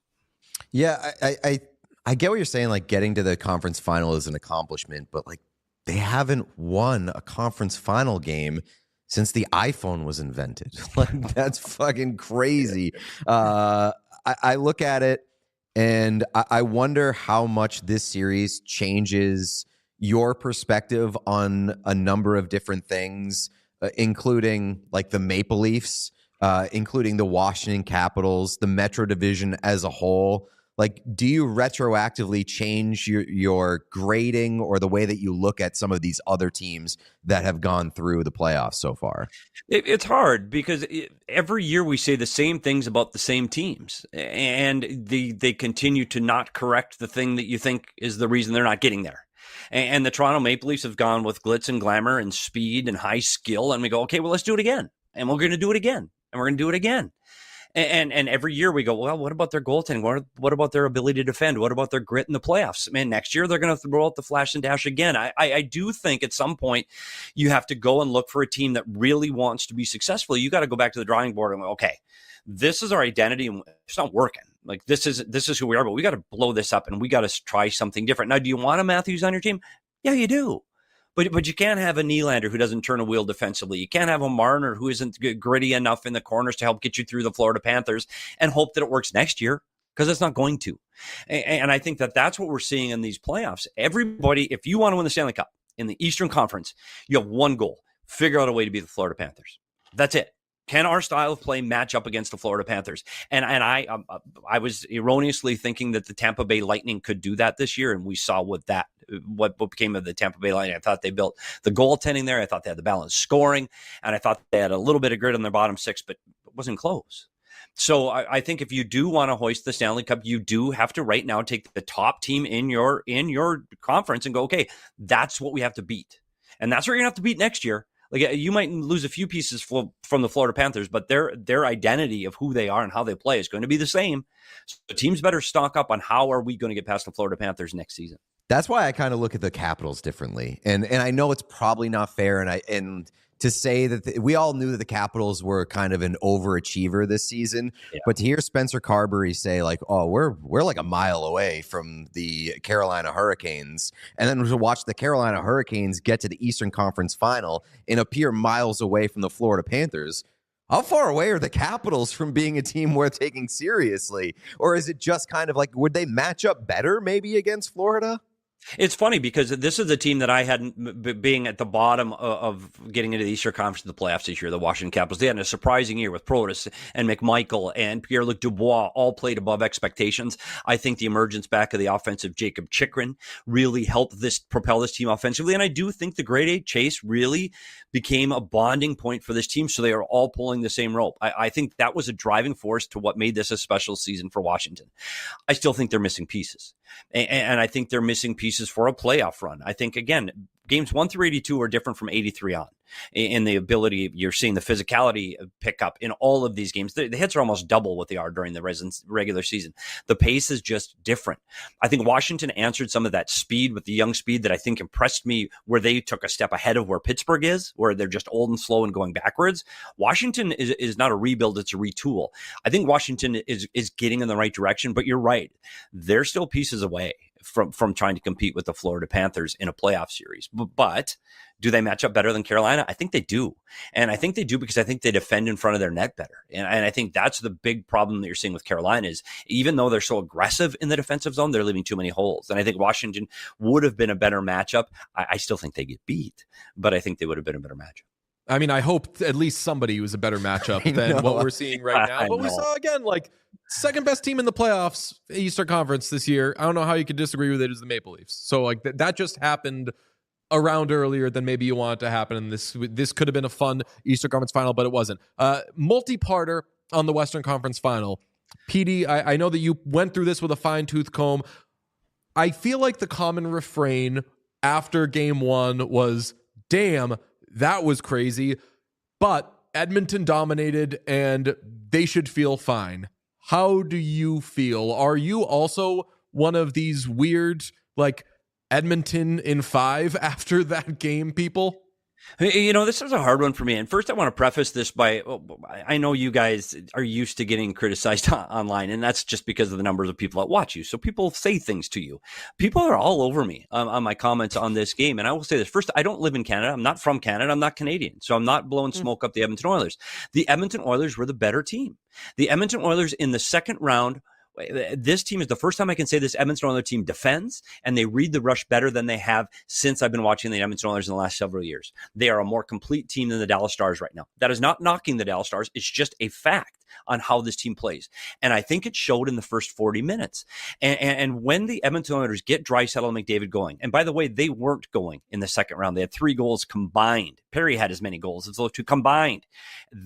[SPEAKER 2] Yeah, I get what you're saying, like getting to the conference final is an accomplishment, but like they haven't won a conference final game since the iPhone was invented. Like, that's fucking crazy. I look at it and I wonder how much this series changes your perspective on a number of different things, including like the Maple Leafs, including the Washington Capitals, the Metro Division as a whole. Like, do you retroactively change your grading or the way that you look at some of these other teams that have gone through the playoffs so far?
[SPEAKER 10] It's hard because every year we say the same things about the same teams, and they continue to not correct the thing that you think is the reason they're not getting there. And the Toronto Maple Leafs have gone with glitz and glamour and speed and high skill, and we go, okay, well, let's do it again. And we're going to do it again. And we're going to do it again. And every year we go, well, what about their goaltending? What about their ability to defend? What about their grit in the playoffs? Man, next year they're going to throw out the flash and dash again. I do think at some point you have to go and look for a team that really wants to be successful. You got to go back to the drawing board and go, okay, this is our identity and it's not working. Like this is who we are, but we got to blow this up and we got to try something different. Now, do you want a Matthews on your team? Yeah, you do. But you can't have a Nylander who doesn't turn a wheel defensively. You can't have a Marner who isn't gritty enough in the corners to help get you through the Florida Panthers and hope that it works next year, because it's not going to. And I think that that's what we're seeing in these playoffs. Everybody, if you want to win the Stanley Cup in the Eastern Conference, you have one goal: figure out a way to beat the Florida Panthers. That's it. Can our style of play match up against the Florida Panthers? And I was erroneously thinking that the Tampa Bay Lightning could do that this year, and we saw what became of the Tampa Bay Lightning. I thought they built the goaltending there. I thought they had the balanced scoring, and I thought they had a little bit of grit on their bottom 6, but it wasn't close. So I think if you do want to hoist the Stanley Cup, you do have to right now take the top team in your conference and go, okay, that's what we have to beat, and that's what you're gonna have to beat next year. Like, you might lose a few pieces from the Florida Panthers, but their identity of who they are and how they play is going to be the same. So teams better stock up on how are we going to get past the Florida Panthers next season.
[SPEAKER 2] That's why I kind of look at the Capitals differently. And I know it's probably not fair. And to say that we all knew that the Capitals were kind of an overachiever this season, but to hear Spencer Carberry say like, oh, we're like a mile away from the Carolina Hurricanes, and then to watch the Carolina Hurricanes get to the Eastern Conference Final and appear miles away from the Florida Panthers. How far away are the Capitals from being a team worth taking seriously? Or is it just kind of like, would they match up better maybe against Florida?
[SPEAKER 10] It's funny because this is a team that I hadn't, being at the bottom of getting into the Eastern Conference in the playoffs this year, the Washington Capitals. They had a surprising year with Protas and McMichael and Pierre-Luc Dubois, all played above expectations. I think the emergence back of the offensive Jacob Chychrun really helped propel this team offensively. And I do think the grade 8 chase really became a bonding point for this team. So they are all pulling the same rope. I think that was a driving force to what made this a special season for Washington. I still think they're missing pieces. And I think they're missing pieces for a playoff run. I think, again, games 1 through 82 are different from 83 on in the ability. You're seeing the physicality pick up in all of these games. The hits are almost double what they are during the regular season. The pace is just different. I think Washington answered some of that speed with the young speed that I think impressed me, where they took a step ahead of where Pittsburgh is, where they're just old and slow and going backwards. Washington is not a rebuild, it's a retool. I think Washington is getting in the right direction, but you're right. They're still pieces away from trying to compete with the Florida Panthers in a playoff series. But do they match up better than Carolina? I think they do. And I think they do because I think they defend in front of their net better. And I think that's the big problem that you're seeing with Carolina is even though they're so aggressive in the defensive zone, they're leaving too many holes. And I think Washington would have been a better matchup. I still think they get beat, but I think they would have been a better matchup.
[SPEAKER 1] I mean, I hope at least somebody was a better matchup than what we're seeing right now. But we saw, again, like, second best team in the playoffs, Eastern Conference this year. I don't know how you could disagree with it, is the Maple Leafs. So, like, that just happened a round earlier than maybe you want it to happen. And this could have been a fun Eastern Conference final, but it wasn't. Multi-parter on the Western Conference final. PD, I know that you went through this with a fine-tooth comb. I feel like the common refrain after game one was, damn, that was crazy, but Edmonton dominated and they should feel fine. How do you feel? Are you also one of these weird, like, Edmonton in 5 after that game people?
[SPEAKER 10] You know, this is a hard one for me. And first, I want to preface this by I know you guys are used to getting criticized online, and that's just because of the numbers of people that watch you. So people say things to you. People are all over me on my comments on this game. And I will say this. First, I don't live in Canada. I'm not from Canada. I'm not Canadian. So I'm not blowing smoke up the Edmonton Oilers. The Edmonton Oilers were the better team. The Edmonton Oilers in the second round, this team is the first time I can say this Edmonton Oilers team defends and they read the rush better than they have since I've been watching the Edmonton Oilers in the last several years. They are a more complete team than the Dallas Stars right now. That is not knocking the Dallas Stars. It's just a fact on how this team plays. And I think it showed in the first 40 minutes. And when the Edmonton Oilers get Draisaitl and McDavid going, and by the way, they weren't going in the second round. They had 3 goals combined. Perry had as many goals as those two combined.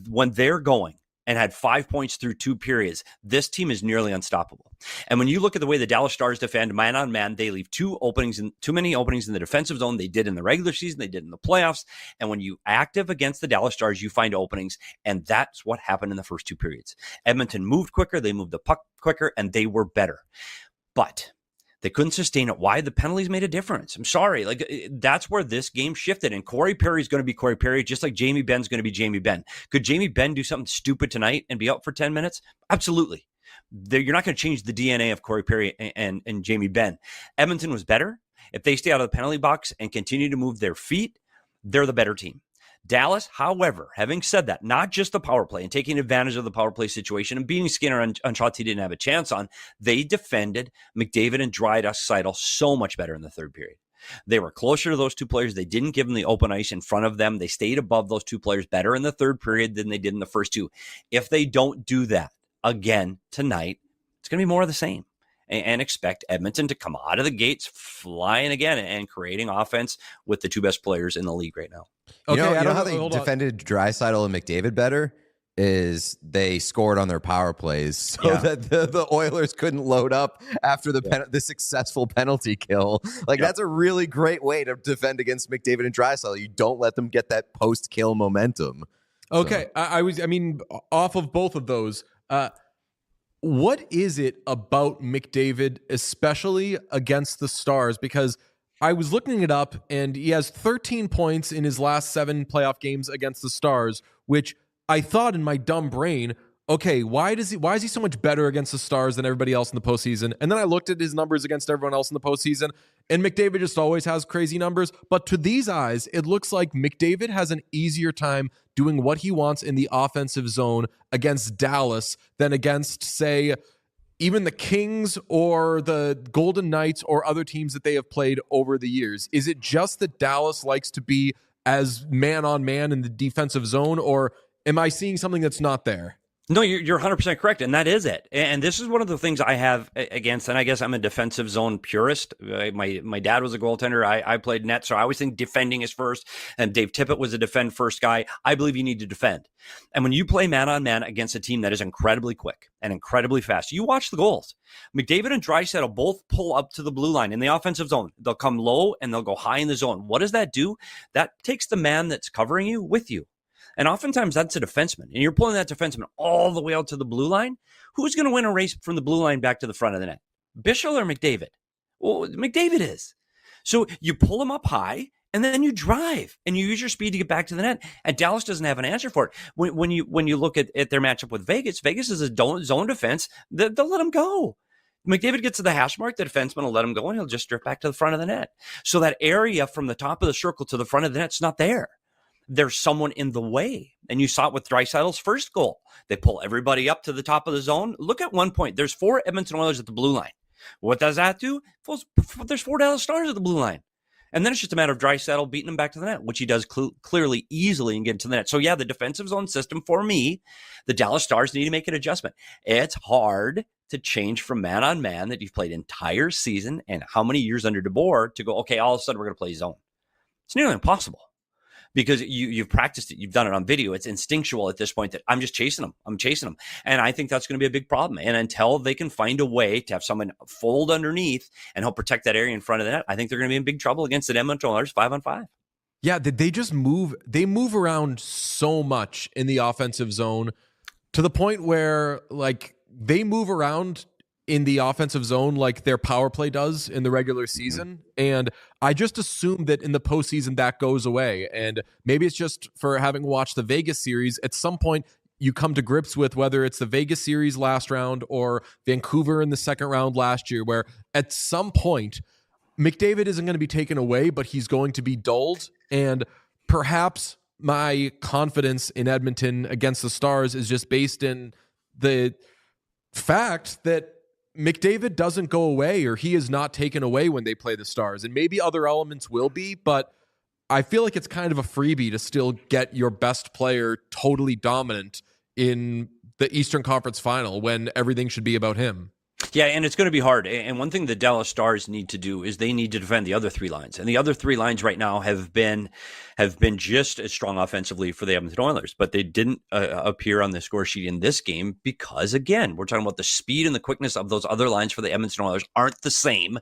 [SPEAKER 10] When they're going, and had 5 points through 2 periods, this team is nearly unstoppable. And when you look at the way the Dallas Stars defend man on man, they leave too many openings in the defensive zone. They did in the regular season, they did in the playoffs. And when you active against the Dallas Stars, you find openings, and that's what happened in the first 2 periods. Edmonton moved quicker, they moved the puck quicker, and they were better. But they couldn't sustain it. Why? The penalties made a difference. I'm sorry. Like, that's where this game shifted. And Corey Perry is going to be Corey Perry, just like Jamie Benn's going to be Jamie Benn. Could Jamie Benn do something stupid tonight and be out for 10 minutes? Absolutely. You're not going to change the DNA of Corey Perry and Jamie Benn. Edmonton was better. If they stay out of the penalty box and continue to move their feet, they're the better team. Dallas, however, having said that, not just the power play and taking advantage of the power play situation and beating Skinner on shots he didn't have a chance on, they defended McDavid and Draisaitl so much better in the third period. They were closer to those 2 players. They didn't give them the open ice in front of them. They stayed above those 2 players better in the third period than they did in the first 2. If they don't do that again tonight, it's going to be more of the same. And expect Edmonton to come out of the gates flying again and creating offense with the 2 best players in the league right now.
[SPEAKER 2] Okay, you know how they defended Draisaitl and McDavid better is they scored on their power plays so that the Oilers couldn't load up after the successful penalty kill. Like, that's a really great way to defend against McDavid and Draisaitl. You don't let them get that post-kill momentum.
[SPEAKER 1] Okay, so. I mean, off of both of those, what is it about McDavid, especially against the Stars? Because I was looking it up, and he has 13 points in his last 7 playoff games against the Stars, which I thought in my dumb brain, okay, why is he so much better against the Stars than everybody else in the postseason? And then I looked at his numbers against everyone else in the postseason, and McDavid just always has crazy numbers. But to these eyes, it looks like McDavid has an easier time doing what he wants in the offensive zone against Dallas than against, say, even the Kings or the Golden Knights or other teams that they have played over the years. Is it just that Dallas likes to be as man-on-man in the defensive zone, or am I seeing something that's not there?
[SPEAKER 10] No, you're 100% correct, and that is it. And this is one of the things I have against, and I guess I'm a defensive zone purist. My dad was a goaltender. I played net, so I always think defending is first, and Dave Tippett was a defend first guy. I believe you need to defend. And when you play man-on-man against a team that is incredibly quick and incredibly fast, you watch the goals. McDavid and Draisaitl both pull up to the blue line in the offensive zone. They'll come low, and they'll go high in the zone. What does that do? That takes the man that's covering you with you. And oftentimes that's a defenseman. And you're pulling that defenseman all the way out to the blue line. Who's going to win a race from the blue line back to the front of the net? Bischel or McDavid? Well, McDavid is. So you pull him up high, and then you drive, and you use your speed to get back to the net. And Dallas doesn't have an answer for it. When you look at their matchup with Vegas, Vegas is a zone defense. They'll let him go. McDavid gets to the hash mark, the defenseman will let him go, and he'll just drift back to the front of the net. So that area from the top of the circle to the front of the net's not there. There's someone in the way. And you saw it with Draisaitl's first goal. They pull everybody up to the top of the zone. Look at one point. There's 4 Edmonton Oilers at the blue line. What does that do? There's 4 Dallas Stars at the blue line. And then it's just a matter of Draisaitl beating him back to the net, which he does clearly, easily, and get to the net. So, yeah, the defensive zone system, for me, the Dallas Stars need to make an adjustment. It's hard to change from man on man that you've played entire season and how many years under DeBoer to go, okay, all of a sudden we're going to play zone. It's nearly impossible because you've practiced it. You've done it on video. It's instinctual at this point that I'm just chasing them. I'm chasing them. And I think that's going to be a big problem. And until they can find a way to have someone fold underneath and help protect that area in front of the net, I think they're going to be in big trouble against the Edmonton Oilers 5-on-5.
[SPEAKER 1] Yeah, they just move. They move around so much in the offensive zone to the point where, like, they move around in the offensive zone like their power play does in the regular season. And I just assume that in the postseason that goes away. And maybe it's just for having watched the Vegas series, at some point you come to grips with whether it's the Vegas series last round or Vancouver in the second round last year, where at some point McDavid isn't going to be taken away, but he's going to be dulled. And perhaps my confidence in Edmonton against the Stars is just based in the fact that McDavid doesn't go away, or he is not taken away when they play the Stars. And maybe other elements will be, but I feel like it's kind of a freebie to still get your best player totally dominant in the Eastern Conference Final when everything should be about him.
[SPEAKER 10] Yeah, and it's going to be hard. And one thing the Dallas Stars need to do is they need to defend the other 3 lines. And the other 3 lines right now have been just as strong offensively for the Edmonton Oilers, but they didn't appear on the score sheet in this game because, again, we're talking about the speed and the quickness of those other lines for the Edmonton Oilers aren't the same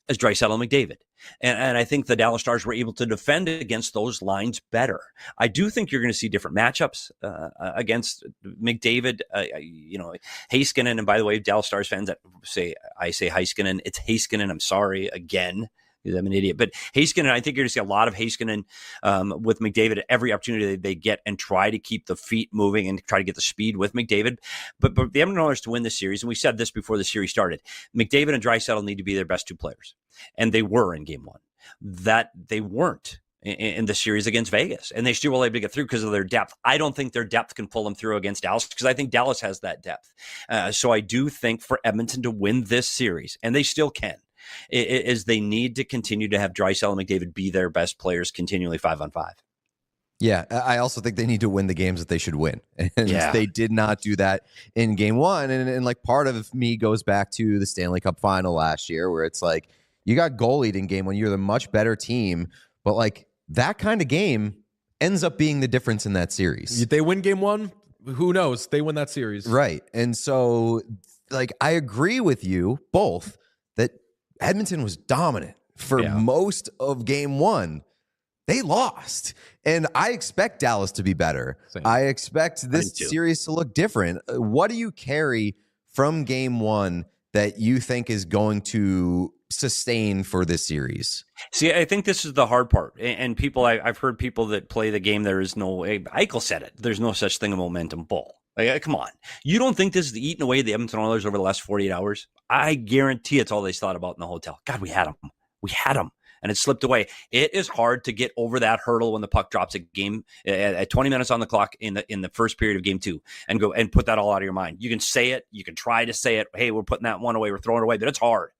[SPEAKER 10] as Draisaitl and McDavid. And I think the Dallas Stars were able to defend against those lines better. I do think you're going to see different matchups against McDavid. Heiskanen, and by the way, Dallas Stars fans that I say Heiskanen, it's Heiskanen. I'm sorry again, because I'm an idiot. But Heiskanen, I think you're going to see a lot of Heiskanen with McDavid at every opportunity they get, and try to keep the feet moving and try to get the speed with McDavid. But the Edmonton Oilers to win this series, and we said this before the series started, McDavid and Draisaitl need to be their best 2 players. And they were in game 1. That they weren't in the series against Vegas. And they still were able to get through because of their depth. I don't think their depth can pull them through against Dallas, because I think Dallas has that depth. So I do think for Edmonton to win this series, and they still can, is they need to continue to have Draisaitl and McDavid be their best players continually 5-on-5.
[SPEAKER 2] Yeah, I also think they need to win the games that they should win. And they did not do that in game 1. And like part of me goes back to the Stanley Cup final last year, where it's like, you got goalied in game 1. You're the much better team. But like that kind of game ends up being the difference in that series.
[SPEAKER 1] If they win game 1, who knows? They win that series.
[SPEAKER 2] Right. And so like I agree with you both that Edmonton was dominant for most of game 1. They lost. And I expect Dallas to be better.
[SPEAKER 1] Same.
[SPEAKER 2] I expect this series to look different. What do you carry from game 1 that you think is going to sustain for this series?
[SPEAKER 10] See, I think this is the hard part. And people, I've heard people that play the game, there is no, Eichel said it, there's no such thing as momentum bull. Like, come on. You don't think this is eating away the Edmonton Oilers over the last 48 hours? I guarantee it's all they thought about in the hotel. God, we had them. We had them. And it slipped away. It is hard to get over that hurdle when the puck drops at 20 minutes on the clock in the first period of game 2 and go and put that all out of your mind. You can say it. You can try to say it. Hey, we're putting that one away. We're throwing it away. But it's hard.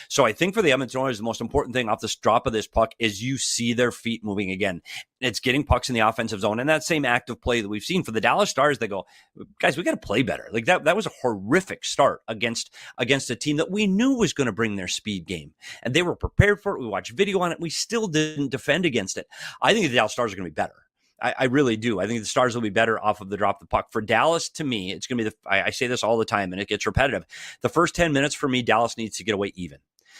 [SPEAKER 10] So I think for the Edmonton Oilers, the most important thing off this drop of this puck is you see their feet moving again. It's getting pucks in the offensive zone, and that same active play that we've seen for the Dallas Stars. They go, guys, we got to play better. Like that was a horrific start against a team that we knew was going to bring their speed game, and they were prepared for it. We watched video on it. We still didn't defend against it. I think the Dallas Stars are going to be better. I really do. I think the Stars will be better off of the drop of the puck. For Dallas, to me, it's going to be I say this all the time, and it gets repetitive. The first 10 minutes for me, Dallas needs to get away even.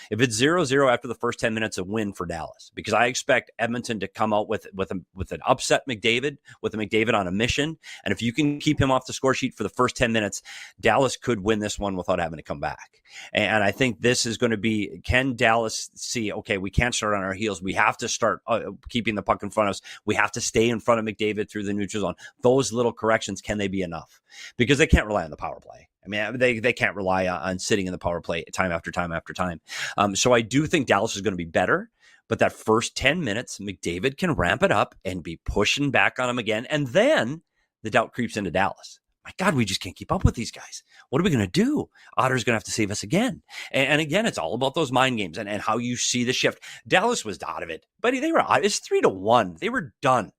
[SPEAKER 10] If it's 0-0 after the first 10 minutes, a win for Dallas, because I expect Edmonton to come out with an upset McDavid, with a McDavid on a mission. And if you can keep him off the score sheet for the first 10 minutes, Dallas could win this one without having to come back. And I think this is going to be, can Dallas see, okay, we can't start on our heels. We have to start keeping the puck in front of us. We have to stay in front of McDavid through the neutral zone. Those little corrections, can they be enough? Because they can't rely on the power play. I mean, they can't rely on sitting in the power play time after time after time. So I do think Dallas is going to be better. But that first 10 minutes, McDavid can ramp it up and be pushing back on him again. And then the doubt creeps into Dallas. My God, we just can't keep up with these guys. What are we going to do? Otter's going to have to save us again. And again, it's all about those mind games and how you see the shift. Dallas was out of it, but they were out. It's 3-1. They were done.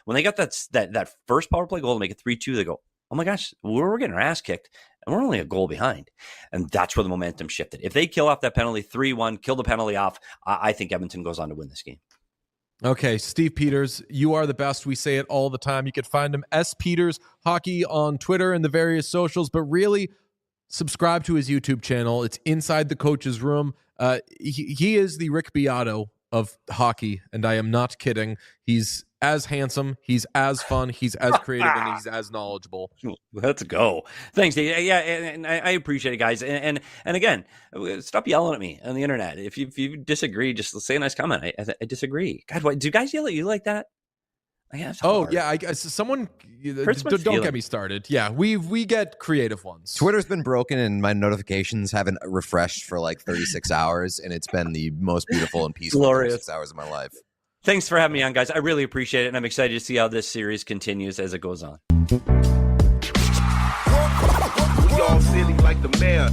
[SPEAKER 10] When they got that first power play goal to make it 3-2, they go, oh my gosh, we're getting our ass kicked. And we're only a goal behind. And that's where the momentum shifted. If they kill off that penalty 3-1, kill the penalty off, I think Edmonton goes on to win this game.
[SPEAKER 1] Okay, Steve Peters, you are the best. We say it all the time. You can find him S Peters Hockey on Twitter and the various socials, but really subscribe to his YouTube channel. It's Inside the Coach's Room. He is the Rick Beato of hockey, and I am not kidding. He's as handsome, he's as fun, he's as creative, and he's as knowledgeable.
[SPEAKER 10] Let's go. Thanks, Dave. Yeah, and I appreciate it, guys. And again, stop yelling at me on the internet. If you disagree, just say a nice comment. I disagree. God, do you guys yell at you like that?
[SPEAKER 1] I guess someone don't get me started. Yeah, we get creative ones.
[SPEAKER 2] Twitter's been broken and my notifications haven't refreshed for like 36 hours, and it's been the most beautiful and peaceful 36 hours of my life.
[SPEAKER 10] Thanks for having me on, guys. I really appreciate it, and I'm excited to see how this series continues as it goes on.
[SPEAKER 5] We all silly like the mayor.